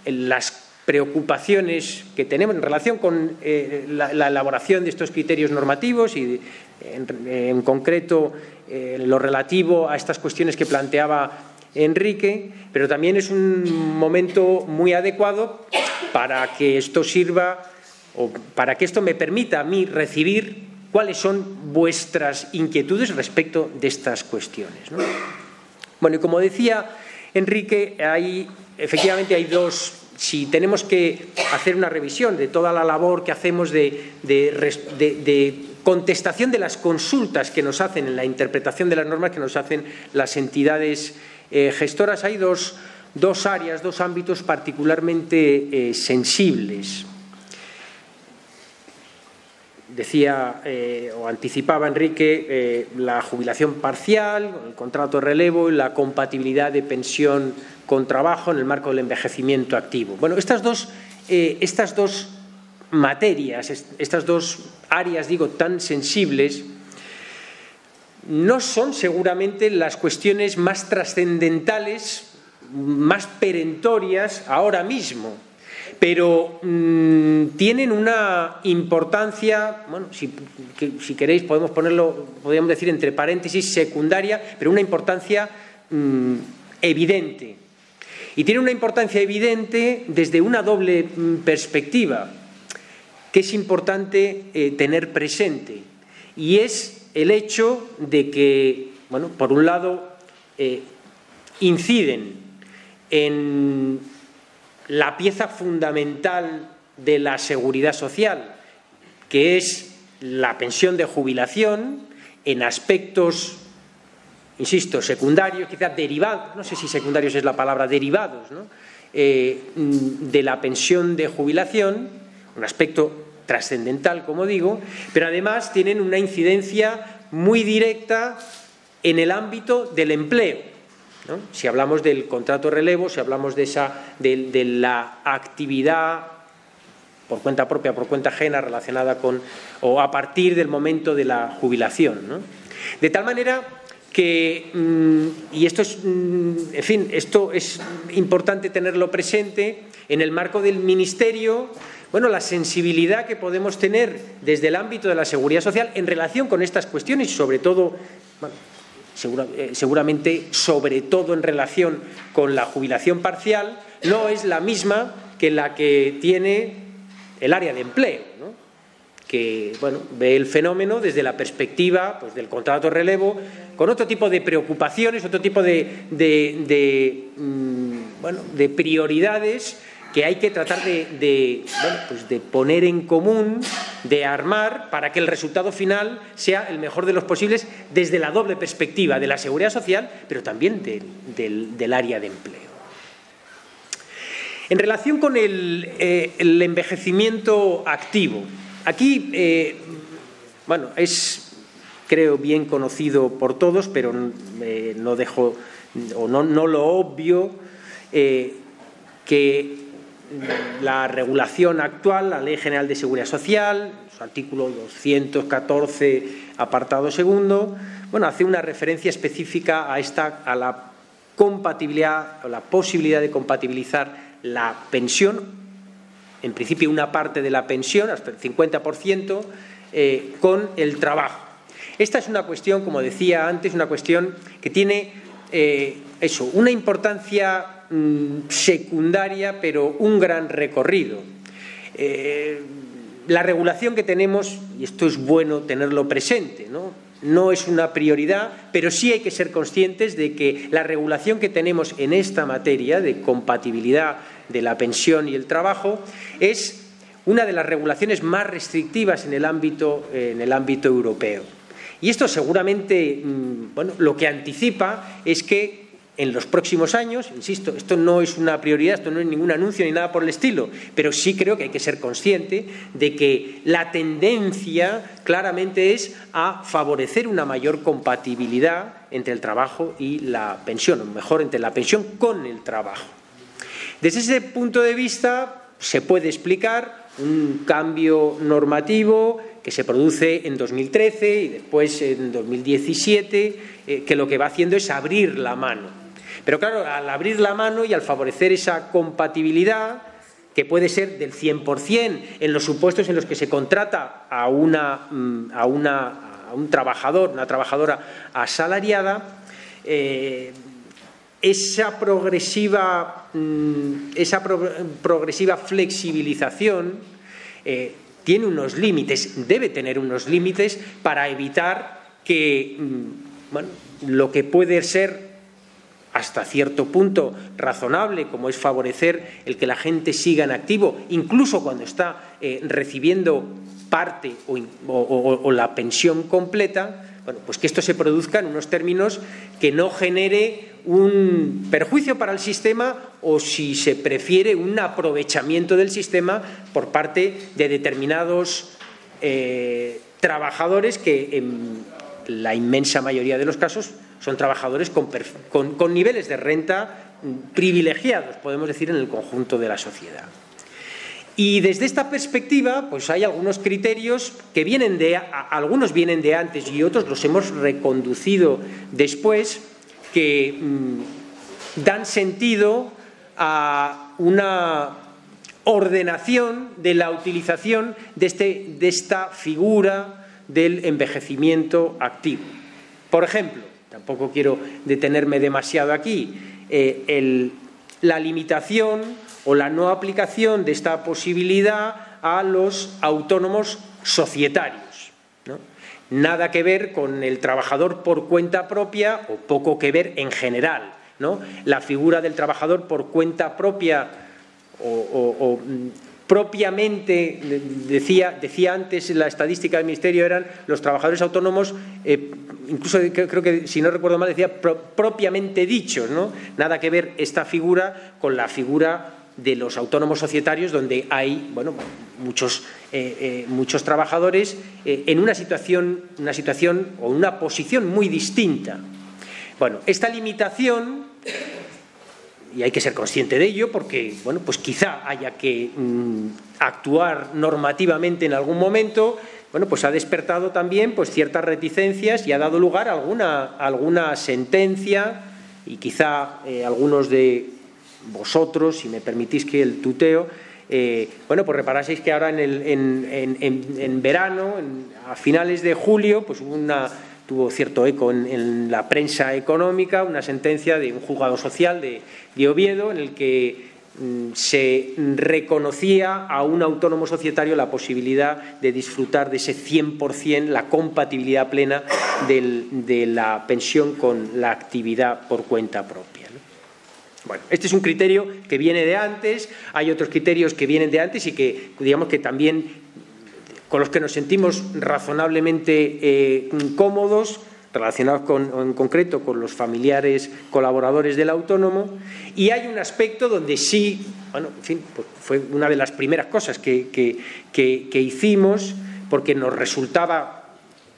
las preocupaciones que tenemos en relación con la elaboración de estos criterios normativos y en concreto lo relativo a estas cuestiones que planteaba Enrique, pero también es un momento muy adecuado para que esto sirva o para que esto me permita a mí recibir cuáles son vuestras inquietudes respecto de estas cuestiones, ¿no? Bueno, y como decía Enrique, efectivamente hay dos. Si tenemos que hacer una revisión de toda la labor que hacemos de contestación de las consultas que nos hacen en la interpretación de las normas que nos hacen las entidades gestoras, hay dos áreas, dos ámbitos particularmente sensibles. Decía o anticipaba Enrique la jubilación parcial, el contrato de relevo y la compatibilidad de pensión con trabajo en el marco del envejecimiento activo. Bueno, estas dos materias, estas dos áreas, digo, tan sensibles, no son seguramente las cuestiones más trascendentales, más perentorias ahora mismo, pero tienen una importancia, bueno, si queréis podríamos decir entre paréntesis, secundaria, pero una importancia evidente. Y tiene una importancia evidente desde una doble perspectiva que es importante tener presente, y es el hecho de que, bueno, por un lado, inciden en la pieza fundamental de la seguridad social, que es la pensión de jubilación, en aspectos, insisto, secundarios, quizás derivados, no sé si secundarios es la palabra, derivados, ¿no? De la pensión de jubilación, un aspecto trascendental, como digo, pero además tienen una incidencia muy directa en el ámbito del empleo, ¿no? Si hablamos del contrato de relevo, si hablamos de la actividad por cuenta propia, por cuenta ajena, relacionada con o a partir del momento de la jubilación, ¿no? De tal manera que, y esto es, en fin, esto es importante tenerlo presente en el marco del Ministerio. Bueno, la sensibilidad que podemos tener desde el ámbito de la seguridad social en relación con estas cuestiones y sobre todo, bueno, seguramente, sobre todo en relación con la jubilación parcial, no es la misma que la que tiene el área de empleo, ¿no? Que ve el fenómeno desde la perspectiva del contrato de relevo, con otro tipo de preocupaciones, otro tipo de prioridades que hay que tratar de poner en común, de armar, para que el resultado final sea el mejor de los posibles desde la doble perspectiva de la seguridad social, pero también del área de empleo. En relación con el envejecimiento activo, aquí, es, creo, bien conocido por todos, pero no dejo, o no lo obvio, que la regulación actual, la Ley General de Seguridad Social, su artículo 214, apartado segundo, hace una referencia específica a la compatibilidad o la posibilidad de compatibilizar la pensión, en principio una parte de la pensión, hasta el 50%, con el trabajo. Esta es una cuestión, como decía antes, una cuestión que tiene una importancia secundaria, pero un gran recorrido. La regulación que tenemos, y esto es bueno tenerlo presente, no es una prioridad, pero sí hay que ser conscientes de que la regulación que tenemos en esta materia de compatibilidad de la pensión y el trabajo es una de las regulaciones más restrictivas en el ámbito europeo. Y esto seguramente, lo que anticipa es que en los próximos años, insisto, esto no es una prioridad, esto no es ningún anuncio ni nada por el estilo, pero sí creo que hay que ser consciente de que la tendencia claramente es a favorecer una mayor compatibilidad entre el trabajo y la pensión, o mejor, entre la pensión con el trabajo. Desde ese punto de vista se puede explicar un cambio normativo que se produce en 2013 y después en 2017, que lo que va haciendo es abrir la mano. Pero claro, al abrir la mano y al favorecer esa compatibilidad, que puede ser del 100% en los supuestos en los que se contrata a un trabajador, una trabajadora asalariada, esa progresiva flexibilización tiene unos límites, debe tener unos límites para evitar que lo que puede ser hasta cierto punto razonable, como es favorecer el que la gente siga en activo, incluso cuando está recibiendo parte o la pensión completa, pues que esto se produzca en unos términos que no genere un perjuicio para el sistema o, si se prefiere, un aprovechamiento del sistema por parte de determinados trabajadores que en la inmensa mayoría de los casos son trabajadores con niveles de renta privilegiados, podemos decir, en el conjunto de la sociedad. Y desde esta perspectiva, pues hay algunos criterios que algunos vienen de antes y otros los hemos reconducido después, que dan sentido a una ordenación de la utilización de esta figura del envejecimiento activo. Por ejemplo, tampoco quiero detenerme demasiado aquí, la limitación o la no aplicación de esta posibilidad a los autónomos societarios, ¿no? Nada que ver con el trabajador por cuenta propia, o poco que ver en general, ¿no? La figura del trabajador por cuenta propia o propiamente, decía antes la estadística del Ministerio, eran los trabajadores autónomos, incluso creo que, si no recuerdo mal, decía propiamente dichos, ¿no? Nada que ver esta figura con la figura de los autónomos societarios, donde hay muchos trabajadores en una situación o una posición muy distinta. Esta limitación, y hay que ser consciente de ello, porque pues quizá haya que actuar normativamente en algún momento, pues ha despertado también pues ciertas reticencias y ha dado lugar a alguna sentencia, y quizá algunos de vosotros, si me permitís que el tuteo, pues reparaseis que ahora en verano, a finales de julio, pues hubo una tuvo cierto eco en la prensa económica, una sentencia de un juzgado social de Oviedo en el que se reconocía a un autónomo societario la posibilidad de disfrutar de ese 100%, la compatibilidad plena de la pensión con la actividad por cuenta propia, ¿no? Bueno, este es un criterio que viene de antes, hay otros criterios que vienen de antes y que, digamos, que también con los que nos sentimos razonablemente cómodos, relacionados en concreto con los familiares colaboradores del autónomo, y hay un aspecto donde sí, bueno, en fin, pues fue una de las primeras cosas que hicimos, porque nos resultaba,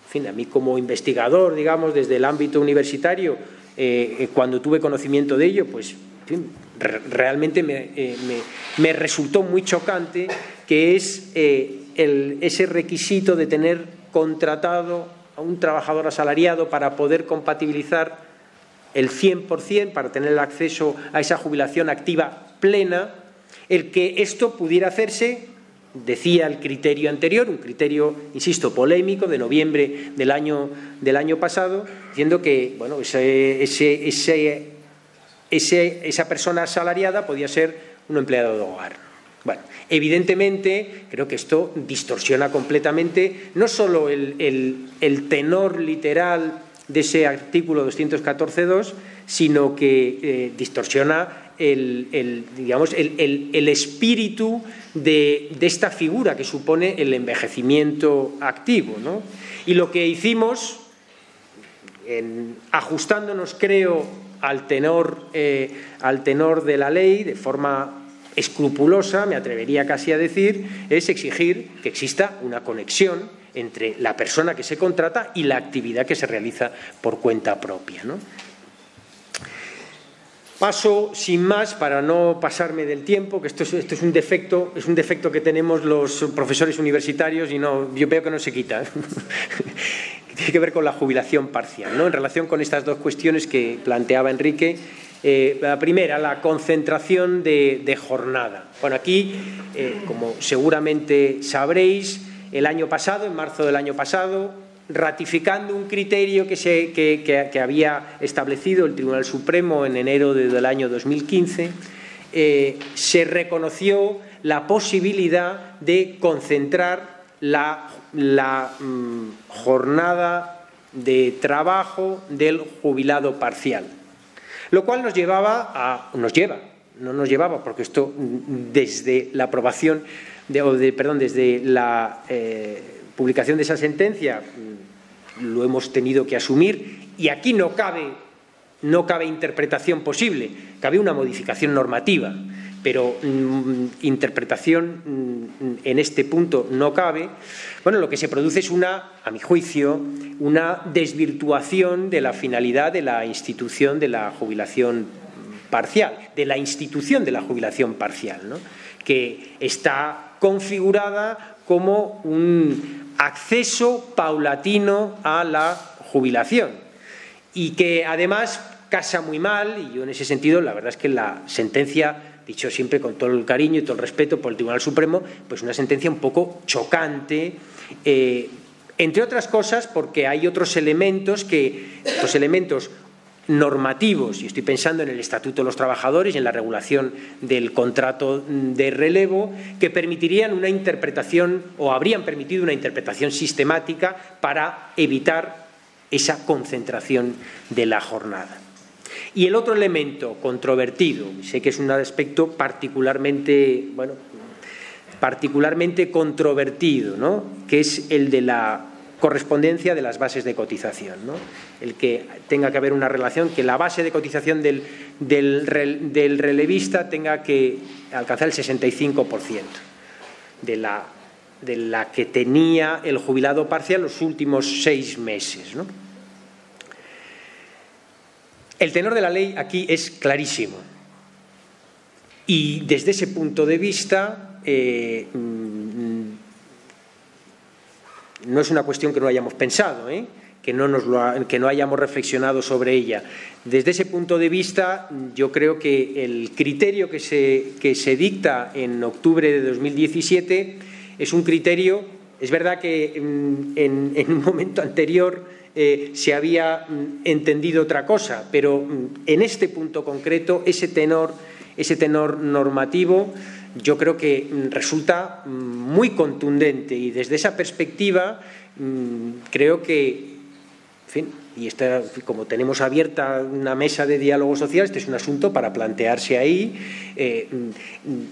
en fin, a mí como investigador, digamos, desde el ámbito universitario, cuando tuve conocimiento de ello, pues, en fin, realmente me resultó muy chocante, que es ese requisito de tener contratado a un trabajador asalariado para poder compatibilizar el 100%, para tener el acceso a esa jubilación activa plena, el que esto pudiera hacerse, decía el criterio anterior, un criterio, insisto, polémico, de noviembre del año pasado, diciendo que, bueno, esa persona asalariada podía ser un empleado de hogar. Bueno, evidentemente, creo que esto distorsiona completamente no solo el tenor literal de ese artículo 214.2, sino que distorsiona el espíritu de esta figura que supone el envejecimiento activo, ¿no? Y lo que hicimos, ajustándonos, creo, al tenor de la ley, de forma escrupulosa, me atrevería casi a decir, es exigir que exista una conexión entre la persona que se contrata y la actividad que se realiza por cuenta propia, ¿no? Paso sin más, para no pasarme del tiempo, que esto es un defecto que tenemos los profesores universitarios y yo veo que no se quita. Tiene que ver con la jubilación parcial, ¿no? En relación con estas dos cuestiones que planteaba Enrique. La primera, la concentración de jornada. Bueno, aquí, como seguramente sabréis, el año pasado, en marzo del año pasado, ratificando un criterio que había establecido el Tribunal Supremo en enero del año 2015, se reconoció la posibilidad de concentrar la jornada de trabajo del jubilado parcial. Lo cual nos lleva, porque esto desde la aprobación, desde la publicación de esa sentencia lo hemos tenido que asumir, y aquí no cabe interpretación posible, cabe una modificación normativa, pero interpretación en este punto no cabe. Bueno, lo que se produce es a mi juicio, una desvirtuación de la finalidad de la institución de la jubilación parcial, ¿no? Que está configurada como un acceso paulatino a la jubilación y que además casa muy mal, y yo en ese sentido la verdad es que la sentencia, dicho siempre con todo el cariño y todo el respeto por el Tribunal Supremo, pues una sentencia un poco chocante, entre otras cosas porque hay otros elementos normativos, y estoy pensando en el Estatuto de los Trabajadores y en la regulación del contrato de relevo, que permitirían una interpretación, o habrían permitido una interpretación sistemática para evitar esa concentración de la jornada. Y el otro elemento controvertido, sé que es un aspecto particularmente controvertido, ¿no?, que es el de la correspondencia de las bases de cotización, ¿no? El que tenga que haber una relación, que la base de cotización del relevista tenga que alcanzar el 65% de la que tenía el jubilado parcial los últimos 6 meses, ¿no? El tenor de la ley aquí es clarísimo y desde ese punto de vista no es una cuestión que no hayamos pensado, que no hayamos reflexionado sobre ella. Desde ese punto de vista, yo creo que el criterio que se dicta en octubre de 2017 es un criterio, es verdad que en un momento anterior se había entendido otra cosa, pero en este punto concreto, ese tenor normativo, yo creo que resulta muy contundente, y desde esa perspectiva creo que, en fin, y como tenemos abierta una mesa de diálogo social, este es un asunto para plantearse ahí,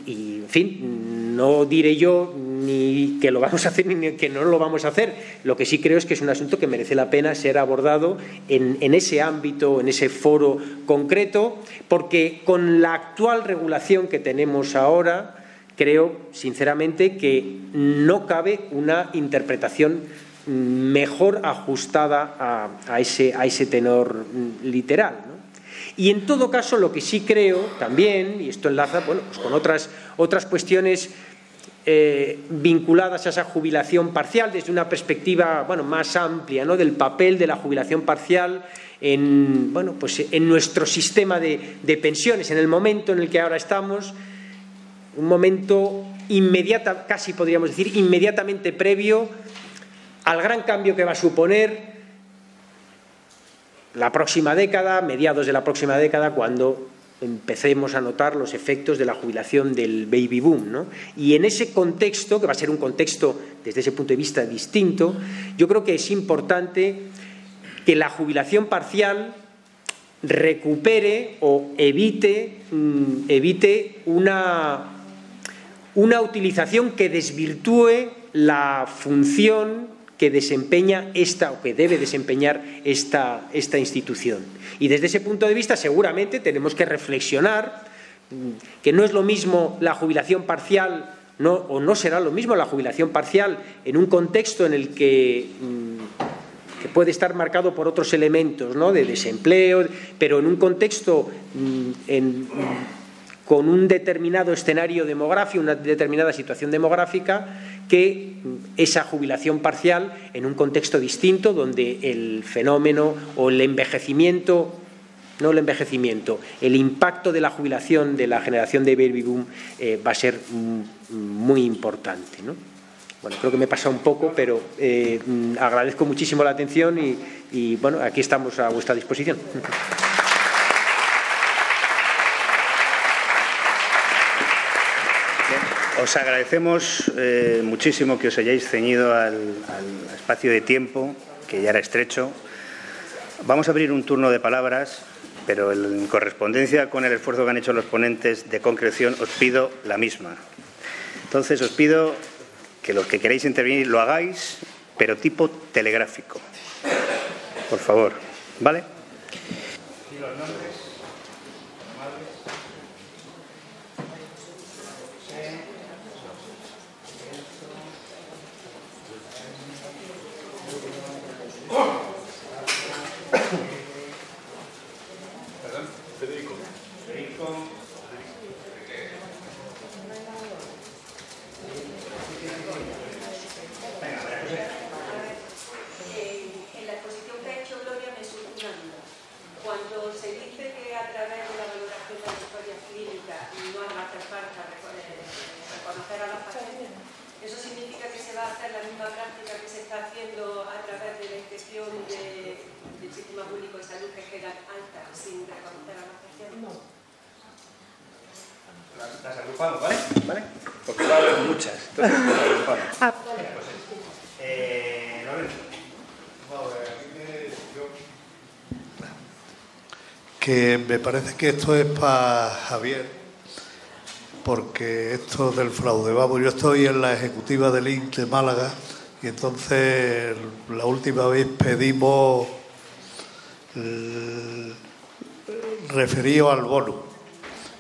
y en fin, no diré yo ni que lo vamos a hacer ni que no lo vamos a hacer. Lo que sí creo es que es un asunto que merece la pena ser abordado en ese ámbito, en ese foro concreto, porque con la actual regulación que tenemos ahora, creo sinceramente que no cabe una interpretación mejor ajustada a ese tenor literal, ¿no? Y en todo caso, lo que sí creo también, y esto enlaza pues con otras cuestiones vinculadas a esa jubilación parcial desde una perspectiva más amplia, ¿no?, del papel de la jubilación parcial en nuestro sistema de pensiones, en el momento en el que ahora estamos, un momento casi podríamos decir inmediatamente previo al gran cambio que va a suponer la próxima década, mediados de la próxima década, cuando empecemos a notar los efectos de la jubilación del baby boom, ¿no? Y en ese contexto, que va a ser un contexto desde ese punto de vista distinto, yo creo que es importante que la jubilación parcial recupere o evite una utilización que desvirtúe la función que desempeña o que debe desempeñar esta institución. Y desde ese punto de vista seguramente tenemos que reflexionar que no es lo mismo la jubilación parcial, o no será lo mismo la jubilación parcial en un contexto en el que puede estar marcado por otros elementos, ¿no?, de desempleo, pero en un contexto con un determinado escenario demográfico, una determinada situación demográfica, que esa jubilación parcial en un contexto distinto, donde el fenómeno o el envejecimiento, el impacto de la jubilación de la generación de baby boom va a ser muy importante, ¿no? Bueno, creo que me he pasado un poco, pero agradezco muchísimo la atención y bueno, aquí estamos a vuestra disposición. Os agradecemos muchísimo que os hayáis ceñido al espacio de tiempo, que ya era estrecho. Vamos a abrir un turno de palabras, pero en correspondencia con el esfuerzo que han hecho los ponentes de concreción, os pido la misma. Entonces, os pido que los que queréis intervenir lo hagáis, pero tipo telegráfico. Por favor, ¿vale? Las agrupamos, ¿vale? Porque va a haber muchas. Entonces, las agrupamos. Que me parece que esto es para Javier, porque esto del fraude, vamos, yo estoy en la ejecutiva del INC de Málaga y entonces la última vez pedimos referido al bonus.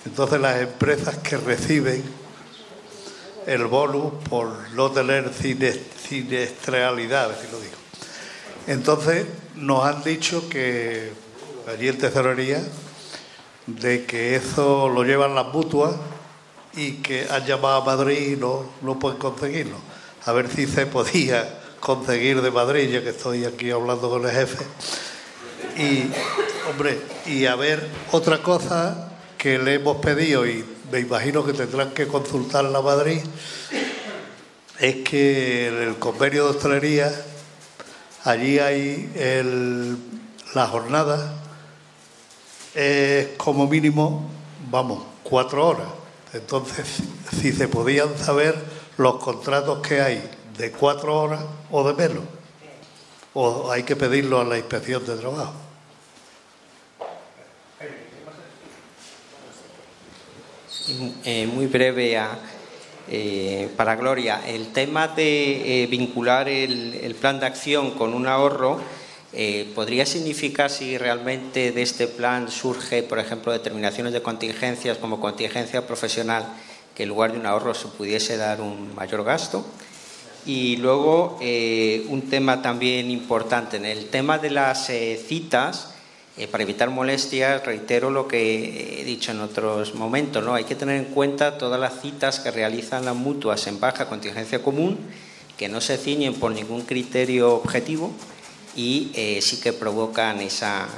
Entonces las empresas que reciben el bonus por no tener siniestralidad, a ver si lo digo. Entonces nos han dicho que allí en tesorería de que eso lo llevan las mutuas y que han llamado a Madrid y no pueden conseguirlo. A ver si se podía conseguir de Madrid, ya que estoy aquí hablando con el jefe. Y, hombre, y a ver, otra cosa que le hemos pedido, y me imagino que tendrán que consultarla a Madrid, es que en el convenio de hostelería Allí hay la jornada es como mínimo, 4 horas. Entonces, si se podían saber los contratos que hay de 4 horas o de menos, o hay que pedirlo a la Inspección de Trabajo. Muy breve para Gloria. El tema de vincular el plan de acción con un ahorro podría significar, si realmente de este plan surge, por ejemplo, determinaciones de contingencias como contingencia profesional, que en lugar de un ahorro se pudiese dar un mayor gasto. Y luego un tema también importante, en el tema de las citas, para evitar molestias, reitero lo que he dicho en otros momentos, ¿no? Hay que tener en cuenta todas las citas que realizan las mutuas en baja contingencia común, que no se ciñen por ningún criterio objetivo y sí que provocan esa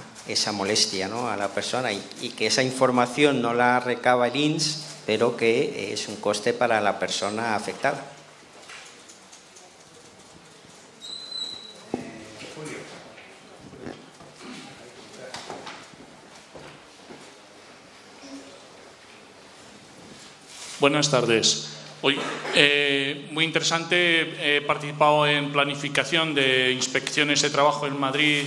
molestia, ¿no?, a la persona, y que esa información no la recaba el INS, pero que es un coste para la persona afectada. Buenas tardes. Hoy, muy interesante, he participado en planificación de inspecciones de trabajo en Madrid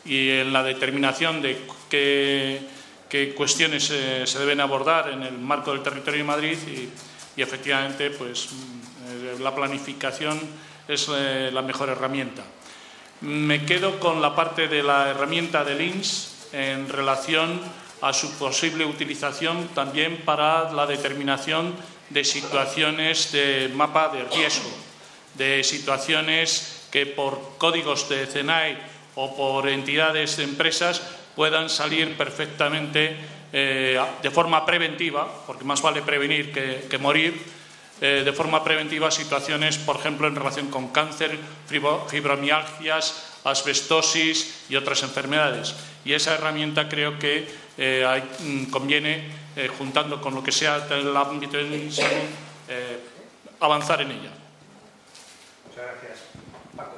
y en la determinación de qué cuestiones se deben abordar en el marco del territorio de Madrid y efectivamente pues, la planificación es la mejor herramienta. Me quedo con la parte de la herramienta del INS en relación a su posible utilización también para la determinación de situaciones de mapa de riesgo, de situaciones que por códigos de CENAI o por entidades de empresas puedan salir perfectamente de forma preventiva, porque más vale prevenir que morir, de forma preventiva situaciones, por ejemplo, en relación con cáncer, fibromialgias, asbestosis y otras enfermedades. Y esa herramienta creo que conviene, juntando con lo que sea el ámbito de salud, avanzar en ella. Muchas gracias. Paco.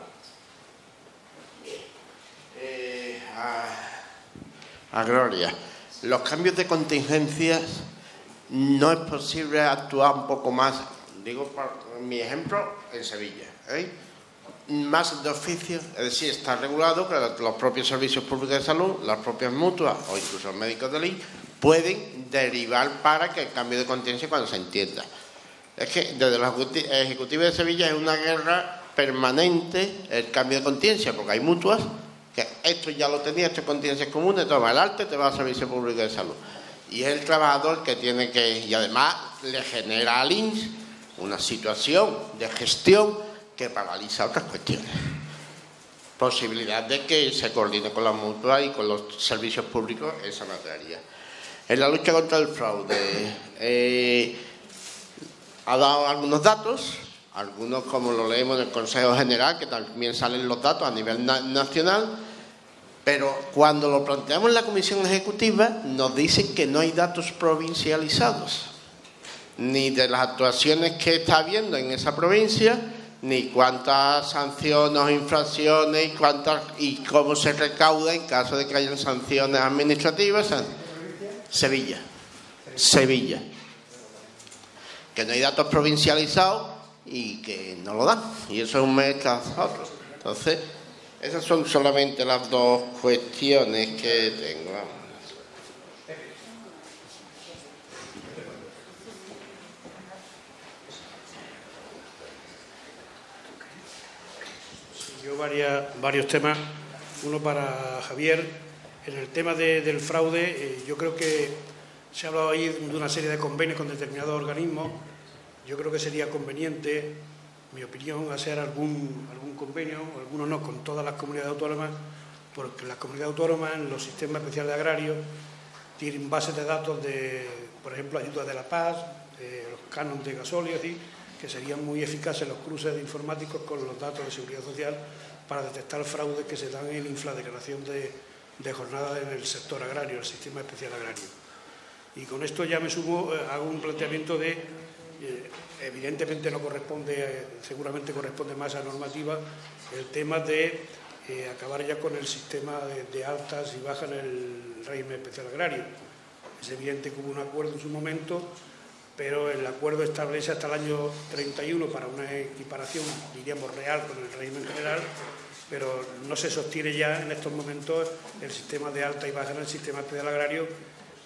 A Gloria. Los cambios de contingencias no es posible actuar un poco más, digo por mi ejemplo, en Sevilla, más de oficio, es decir, está regulado que los propios servicios públicos de salud, las propias mutuas o incluso los médicos del INS pueden derivar para que el cambio de contingencia cuando se entienda. Es que desde los ejecutivos de Sevilla es una guerra permanente el cambio de contingencia, porque hay mutuas que esto ya lo tenía, esto es contingencias comunes, toma el arte, te va al servicio público de salud. Y es el trabajador que tiene que, y además le genera al INS una situación de gestión que paraliza otras cuestiones. Posibilidad de que se coordine con las mutuas y con los servicios públicos esa materia. En la lucha contra el fraude, ha dado algunos datos, algunos como lo leemos en el Consejo General, que también salen los datos a nivel nacional, pero cuando lo planteamos en la Comisión Ejecutiva nos dicen que no hay datos provincializados, ni de las actuaciones que está habiendo en esa provincia, ni cuántas sanciones o infracciones y cómo se recauda en caso de que hayan sanciones administrativas. Sevilla. Que no hay datos provincializados y que no lo dan. Y eso es un mes tras otro. Entonces, esas son solamente las dos cuestiones que tengo. Yo varios temas. Uno para Javier. En el tema del fraude, yo creo que se ha hablado ahí de una serie de convenios con determinados organismos. Yo creo que sería conveniente, en mi opinión, hacer algún convenio, o algunos no, con todas las comunidades autónomas, porque las comunidades autónomas en los sistemas especiales agrarios tienen bases de datos de, por ejemplo, ayudas de la paz, los cánones de gasóleo, que serían muy eficaces los cruces de informáticos con los datos de seguridad social para detectar fraudes que se dan en infradeclaración de jornadas en el sector agrario, el sistema especial agrario. Y con esto ya me sumo, hago un planteamiento de evidentemente no corresponde, seguramente corresponde más a normativa, el tema de acabar ya con el sistema de altas y bajas en el régimen especial agrario. Es evidente que hubo un acuerdo en su momento, pero el acuerdo establece hasta el año 31 para una equiparación, diríamos, real con el régimen general, pero no se sostiene ya en estos momentos el sistema de alta y baja en el sistema especial agrario,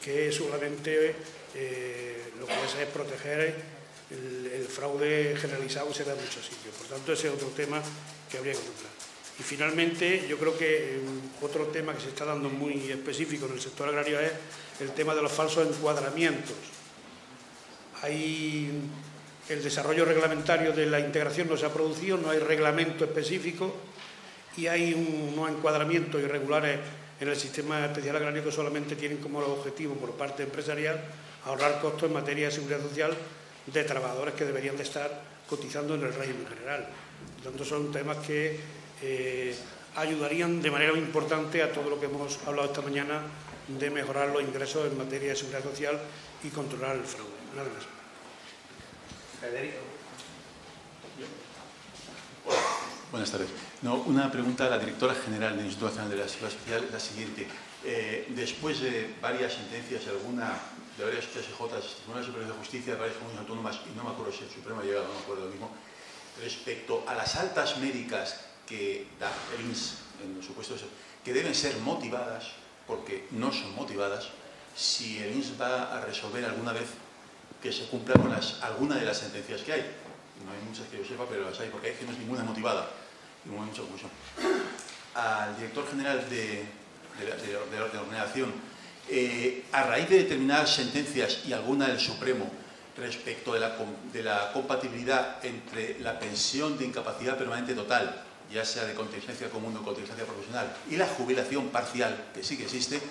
que solamente lo que hace es proteger el fraude generalizado que se da en muchos sitios. Por tanto, ese es otro tema que habría que contemplar. Y finalmente, yo creo que otro tema que se está dando muy específico en el sector agrario es el tema de los falsos encuadramientos. El desarrollo reglamentario de la integración no se ha producido, no hay reglamento específico y hay unos encuadramientos irregulares en el sistema especial agrario que solamente tienen como objetivo por parte empresarial ahorrar costos en materia de seguridad social de trabajadores que deberían de estar cotizando en el régimen general. Por tanto, son temas que ayudarían de manera importante a todo lo que hemos hablado esta mañana de mejorar los ingresos en materia de seguridad social y controlar el fraude. Nada más. Federico. Buenas tardes. Una pregunta a la directora general del Instituto Nacional de la Seguridad Social es la siguiente. Después de varias sentencias, de varias TSJs, Tribunal Superior de Justicia, de varias comunidades autónomas, y no me acuerdo si el Supremo ha llegado, no me acuerdo lo mismo, respecto a las altas médicas que da el INS, en los supuestos, que deben ser motivadas, porque no son motivadas, si el INS va a resolver alguna vez que se cumpla con alguna de las sentencias que hay. No hay muchas que yo sepa, pero las hay, porque hay que no es ninguna motivada. Y no hay mucha confusión. Al director general de la ordenación, a raíz de determinadas sentencias y alguna del Supremo respecto de la compatibilidad entre la pensión de incapacidad permanente total, ya sea de contingencia común o contingencia profesional, y la jubilación parcial, que sí que existe,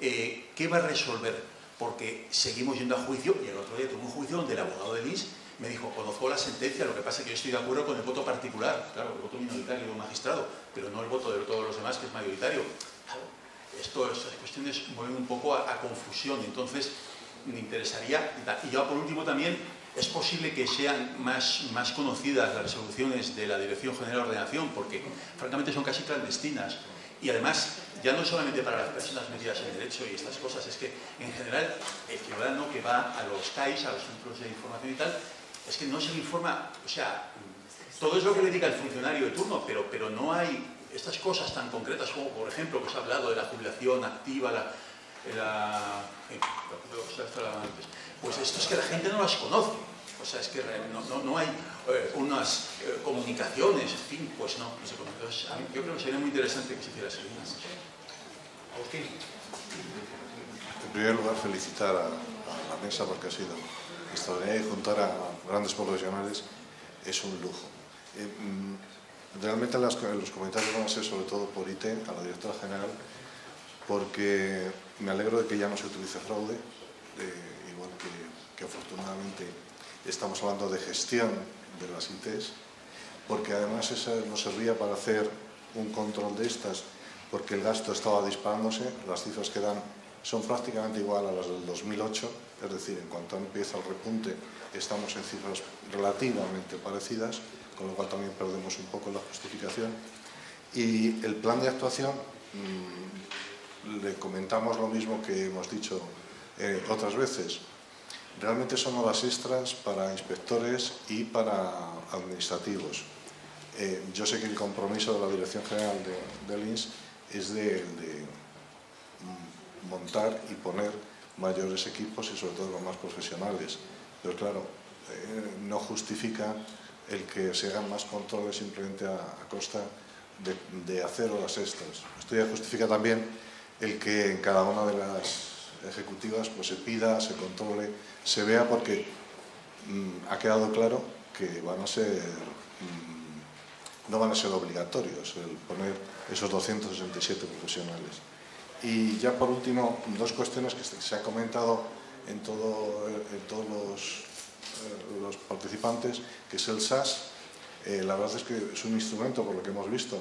¿qué va a resolver? Porque seguimos yendo a juicio, y el otro día tuve un juicio donde el abogado del INS me dijo, conozco la sentencia, lo que pasa es que yo estoy de acuerdo con el voto particular, claro, el voto minoritario de un magistrado, pero no el voto de todos los demás, que es mayoritario. Claro, estas cuestiones mueven un poco a confusión, entonces me interesaría, y ya por último también, es posible que sean más conocidas las resoluciones de la Dirección General de Ordenación, porque francamente son casi clandestinas, y además, ya no solamente para las personas metidas en derecho y estas cosas, es que en general el ciudadano que va a los CAIs, a los centros de información y tal, es que no se le informa, o sea, todo es lo que le diga el funcionario de turno, pero no hay estas cosas tan concretas como, por ejemplo, que se ha hablado de la jubilación activa, pues esto es que la gente no las conoce, o sea, es que no hay unas comunicaciones, en fin, pues no se conoce. Entonces, yo creo que sería muy interesante que se hiciera así. En primer lugar, felicitar a la mesa porque ha sido extraordinario, y juntar a grandes profesionales es un lujo. Realmente los comentarios van a ser sobre todo por IT, a la directora general, porque me alegro de que ya no se utilice fraude, igual que afortunadamente estamos hablando de gestión de las ITs, porque además esa nos servía para hacer un control de estas, porque el gasto estaba disparándose, las cifras que dan son prácticamente igual a las del 2008, es decir, en cuanto empieza el repunte estamos en cifras relativamente parecidas, con lo cual también perdemos un poco la justificación. Y el plan de actuación, le comentamos lo mismo que hemos dicho otras veces, realmente son horas extras para inspectores y para administrativos. Yo sé que el compromiso de la Dirección General del INS es de montar y poner mayores equipos y sobre todo los más profesionales, pero claro, no justifica el que se hagan más controles simplemente a costa de hacer horas extras. Esto ya justifica también el que en cada una de las ejecutivas pues se pida, se controle, se vea, porque ha quedado claro que no van a ser obligatorios el poner esos 267 profesionales. Y ya por último, dos cuestiones que se han comentado en todos los participantes, que es el SAS. La verdad es que es un instrumento, por lo que hemos visto,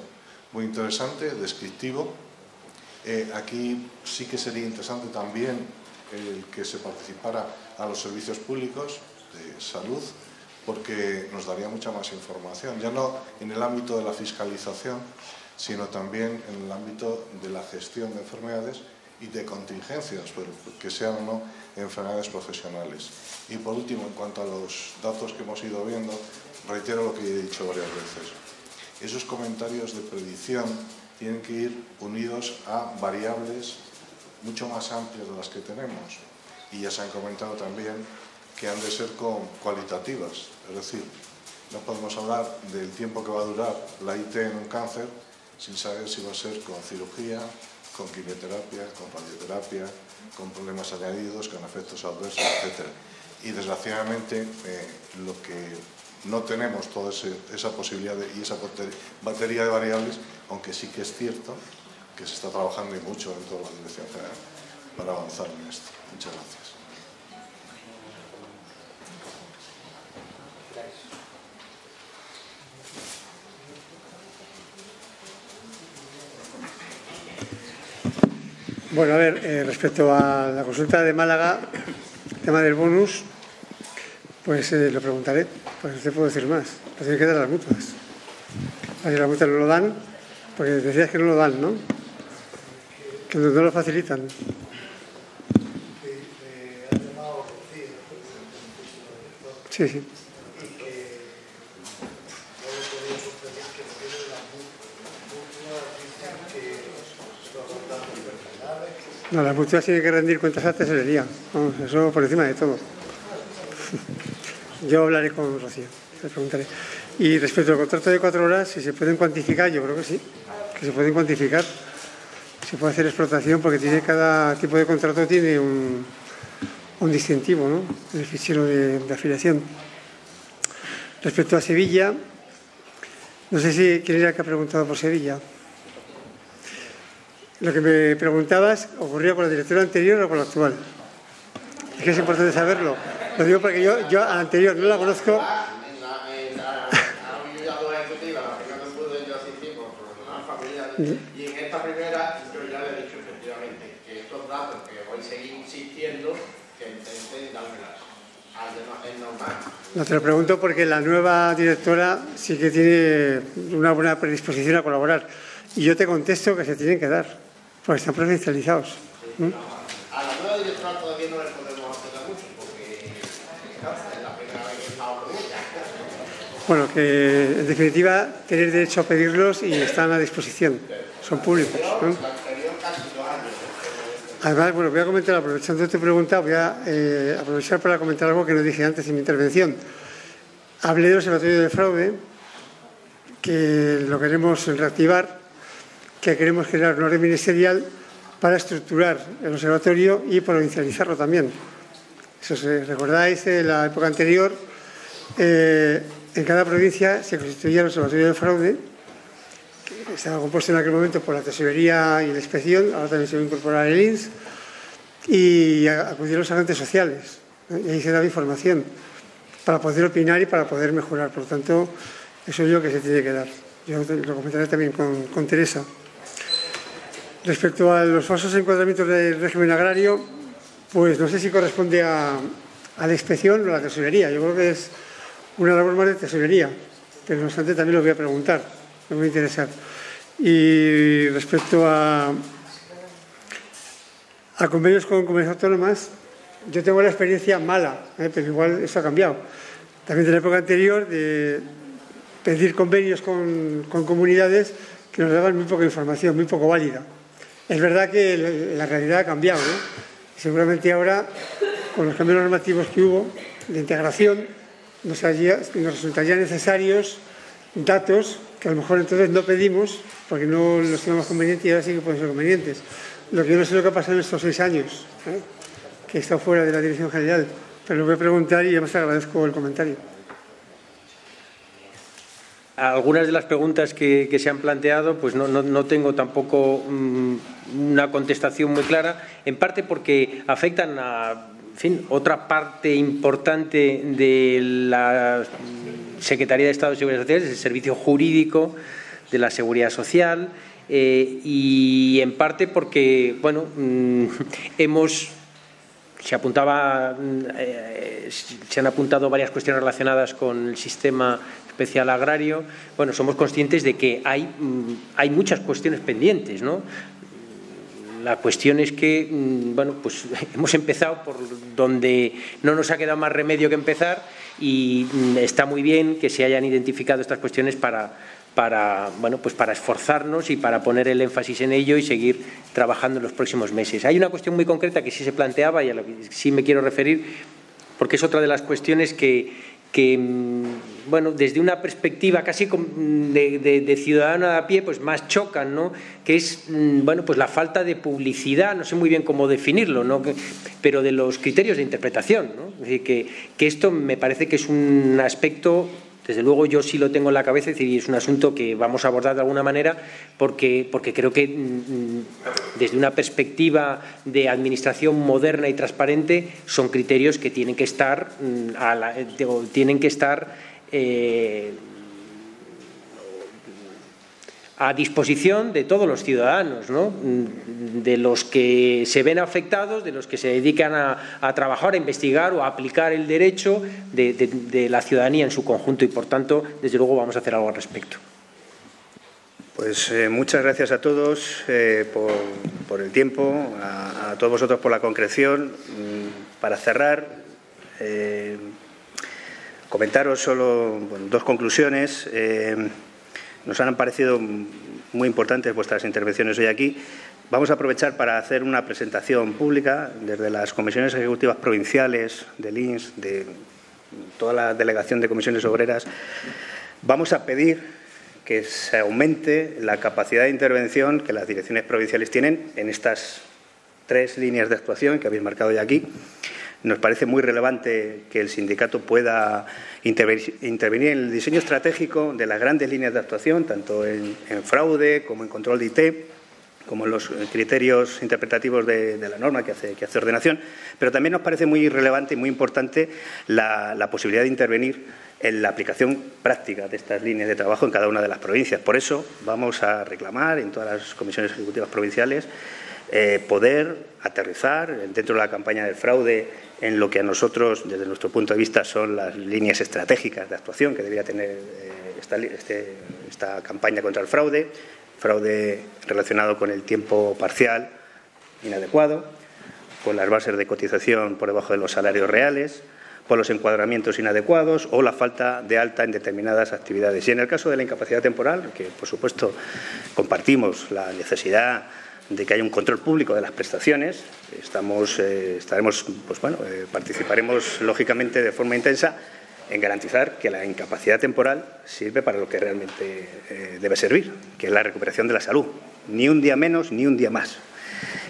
muy interesante, descriptivo. Aquí sí que sería interesante también el que se participara a los servicios públicos, de salud, porque nos daría mucha más información, ya no en el ámbito de la fiscalización, sino también en el ámbito de la gestión de enfermedades y de contingencias, pero que sean o no enfermedades profesionales. Y por último, en cuanto a los datos que hemos ido viendo, reitero lo que he dicho varias veces. Esos comentarios de predicción tienen que ir unidos a variables mucho más amplias de las que tenemos. Y ya se han comentado también que han de ser cualitativas. Es decir, no podemos hablar del tiempo que va a durar la IT en un cáncer sin saber si va a ser con cirugía, con quimioterapia, con radioterapia, con problemas añadidos, con efectos adversos, etc. Y desgraciadamente lo que no tenemos toda esa posibilidad y esa batería de variables, aunque sí que es cierto que se está trabajando y mucho en toda la dirección general para avanzar en esto. Muchas gracias. Bueno, a ver, respecto a la consulta de Málaga, el tema del bonus, pues lo preguntaré, pues no te puedo decir más. Lo tienen que dar las mutuas. Así las mutuas no lo dan, porque decías que no lo dan, ¿no? Que no lo facilitan. Sí, sí. No, las mutuas tienen que rendir cuentas a tesorería. Vamos, eso por encima de todo. Yo hablaré con Rocío, le preguntaré. Y respecto al contrato de 4 horas, si se pueden cuantificar, yo creo que sí, que se pueden cuantificar. Se puede hacer explotación porque cada tipo de contrato tiene un distintivo, ¿no? En el fichero de afiliación. Respecto a Sevilla, no sé si quién era el que ha preguntado por Sevilla. Lo que me preguntabas, ¿ocurría con la directora anterior o con la actual? Es que es importante saberlo. Lo digo porque yo a la anterior no la conozco. Y en esta primera yo ya le he dicho efectivamente que estos datos que voy a seguir insistiendo que intenten dármelas. Es normal. No te lo pregunto porque la nueva directora sí que tiene una buena predisposición a colaborar. Y yo te contesto que se tienen que dar, porque están provincializados. A la nueva directora todavía no le podemos hacer mucho porque es la primera vez que he estado con ella. Bueno, que en definitiva tenéis derecho a pedirlos y están a disposición. Son públicos, ¿no? Además, bueno, voy a comentar, aprovechando tu pregunta, voy a aprovechar para comentar algo que no dije antes en mi intervención. Hablé del Observatorio de Fraude, que lo queremos reactivar, que queremos crear una red ministerial para estructurar el observatorio y provincializarlo también. Eso, si recordáis, en la época anterior, en cada provincia se constituía el Observatorio de Fraude, que estaba compuesto en aquel momento por la Tesorería y la Inspección, ahora también se va a incorporar el INS, y acudieron los agentes sociales, y ahí se daba información para poder opinar y para poder mejorar. Por lo tanto, eso es lo que se tiene que dar. Yo lo comentaré también con Teresa. Respecto a los falsos encuadramientos del régimen agrario, pues no sé si corresponde a la inspección o a la tesorería. Yo creo que es una labor más de tesorería, pero no obstante también lo voy a preguntar, me va a interesar. Y respecto a convenios con comunidades autónomas, yo tengo la experiencia mala, pero igual eso ha cambiado. También de la época anterior de pedir convenios con comunidades que nos daban muy poca información, muy poco válida. Es verdad que la realidad ha cambiado, ¿no? Seguramente ahora, con los cambios normativos que hubo de integración, nos resultarían necesarios datos que a lo mejor entonces no pedimos porque no los teníamos convenientes y ahora sí que pueden ser convenientes. Lo que yo no sé lo que ha pasado en estos 6 años, que he estado fuera de la Dirección General, pero lo voy a preguntar y además agradezco el comentario. Algunas de las preguntas que se han planteado, pues no tengo tampoco una contestación muy clara, en parte porque afectan a otra parte importante de la Secretaría de Estado de Seguridad Social, es el servicio jurídico de la Seguridad Social, y en parte porque, bueno, hemos se han apuntado varias cuestiones relacionadas con el sistema especial agrario. Bueno, somos conscientes de que hay muchas cuestiones pendientes, ¿no? La cuestión es que, bueno, pues hemos empezado por donde no nos ha quedado más remedio que empezar, y está muy bien que se hayan identificado estas cuestiones para esforzarnos y para poner el énfasis en ello y seguir trabajando en los próximos meses. Hay una cuestión muy concreta que sí se planteaba y a la que sí me quiero referir, porque es otra de las cuestiones que bueno, desde una perspectiva casi de ciudadano de a pie, pues más chocan, ¿no? Que es, bueno, pues la falta de publicidad, no sé muy bien cómo definirlo, ¿no? Pero de los criterios de interpretación, ¿no? Es decir, que esto me parece que es un aspecto, desde luego yo sí lo tengo en la cabeza, es decir, es un asunto que vamos a abordar de alguna manera, porque creo que desde una perspectiva de administración moderna y transparente son criterios que tienen que estar a disposición de todos los ciudadanos, ¿no? De los que se ven afectados, de los que se dedican a trabajar, a investigar o a aplicar el derecho, de la ciudadanía en su conjunto, y por tanto, desde luego, vamos a hacer algo al respecto. Pues muchas gracias a todos por el tiempo, a todos vosotros por la concreción. Para cerrar, comentaros solo dos conclusiones. Nos han parecido muy importantes vuestras intervenciones hoy aquí. Vamos a aprovechar para hacer una presentación pública desde las comisiones ejecutivas provinciales del INS, de toda la delegación de comisiones obreras. Vamos a pedir que se aumente la capacidad de intervención que las direcciones provinciales tienen en estas 3 líneas de actuación que habéis marcado ya aquí. Nos parece muy relevante que el sindicato pueda intervenir en el diseño estratégico de las grandes líneas de actuación, tanto en fraude como en control de IT, como en los criterios interpretativos de la norma que hace ordenación. Pero también nos parece muy relevante y muy importante la posibilidad de intervenir en la aplicación práctica de estas líneas de trabajo en cada una de las provincias. Por eso vamos a reclamar en todas las comisiones ejecutivas provinciales poder aterrizar dentro de la campaña del fraude en lo que a nosotros, desde nuestro punto de vista, son las líneas estratégicas de actuación que debería tener esta campaña contra el fraude relacionado con el tiempo parcial inadecuado, con las bases de cotización por debajo de los salarios reales, por los encuadramientos inadecuados o la falta de alta en determinadas actividades. Y en el caso de la incapacidad temporal, que por supuesto compartimos la necesidad de que haya un control público de las prestaciones, participaremos lógicamente de forma intensa en garantizar que la incapacidad temporal sirve para lo que realmente debe servir, que es la recuperación de la salud. Ni un día menos, ni un día más.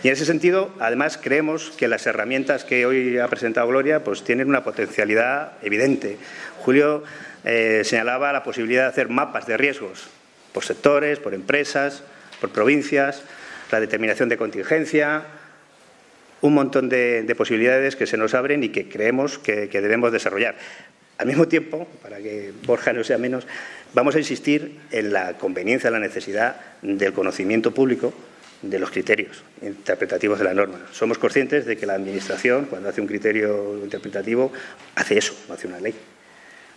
Y en ese sentido, además, creemos que las herramientas que hoy ha presentado Gloria pues tienen una potencialidad evidente. Julio señalaba la posibilidad de hacer mapas de riesgos por sectores, por empresas, por provincias, la determinación de contingencia, un montón de posibilidades que se nos abren y que creemos que debemos desarrollar. Al mismo tiempo, para que Borja no sea menos, vamos a insistir en la conveniencia, la necesidad del conocimiento público de los criterios interpretativos de la norma. Somos conscientes de que la Administración, cuando hace un criterio interpretativo, hace eso, no hace una ley.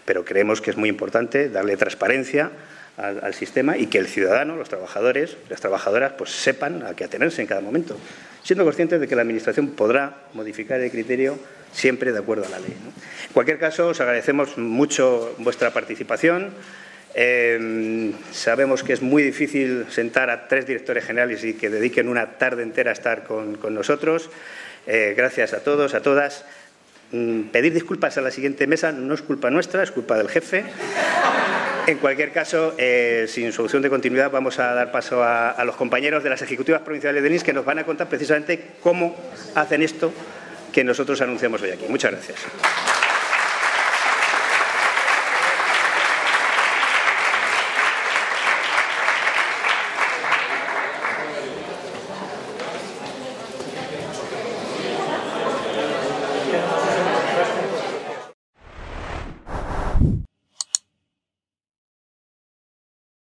Pero creemos que es muy importante darle transparencia al sistema y que el ciudadano, los trabajadores, las trabajadoras, pues sepan a qué atenerse en cada momento, siendo conscientes de que la Administración podrá modificar el criterio siempre de acuerdo a la ley, ¿no? En cualquier caso, os agradecemos mucho vuestra participación. Sabemos que es muy difícil sentar a 3 directores generales y que dediquen una tarde entera a estar con nosotros. Gracias a todos, a todas. Pedir disculpas a la siguiente mesa no es culpa nuestra, es culpa del jefe. En cualquier caso, sin solución de continuidad, vamos a dar paso a los compañeros de las ejecutivas provinciales de INS que nos van a contar precisamente cómo hacen esto que nosotros anunciamos hoy aquí. Muchas gracias.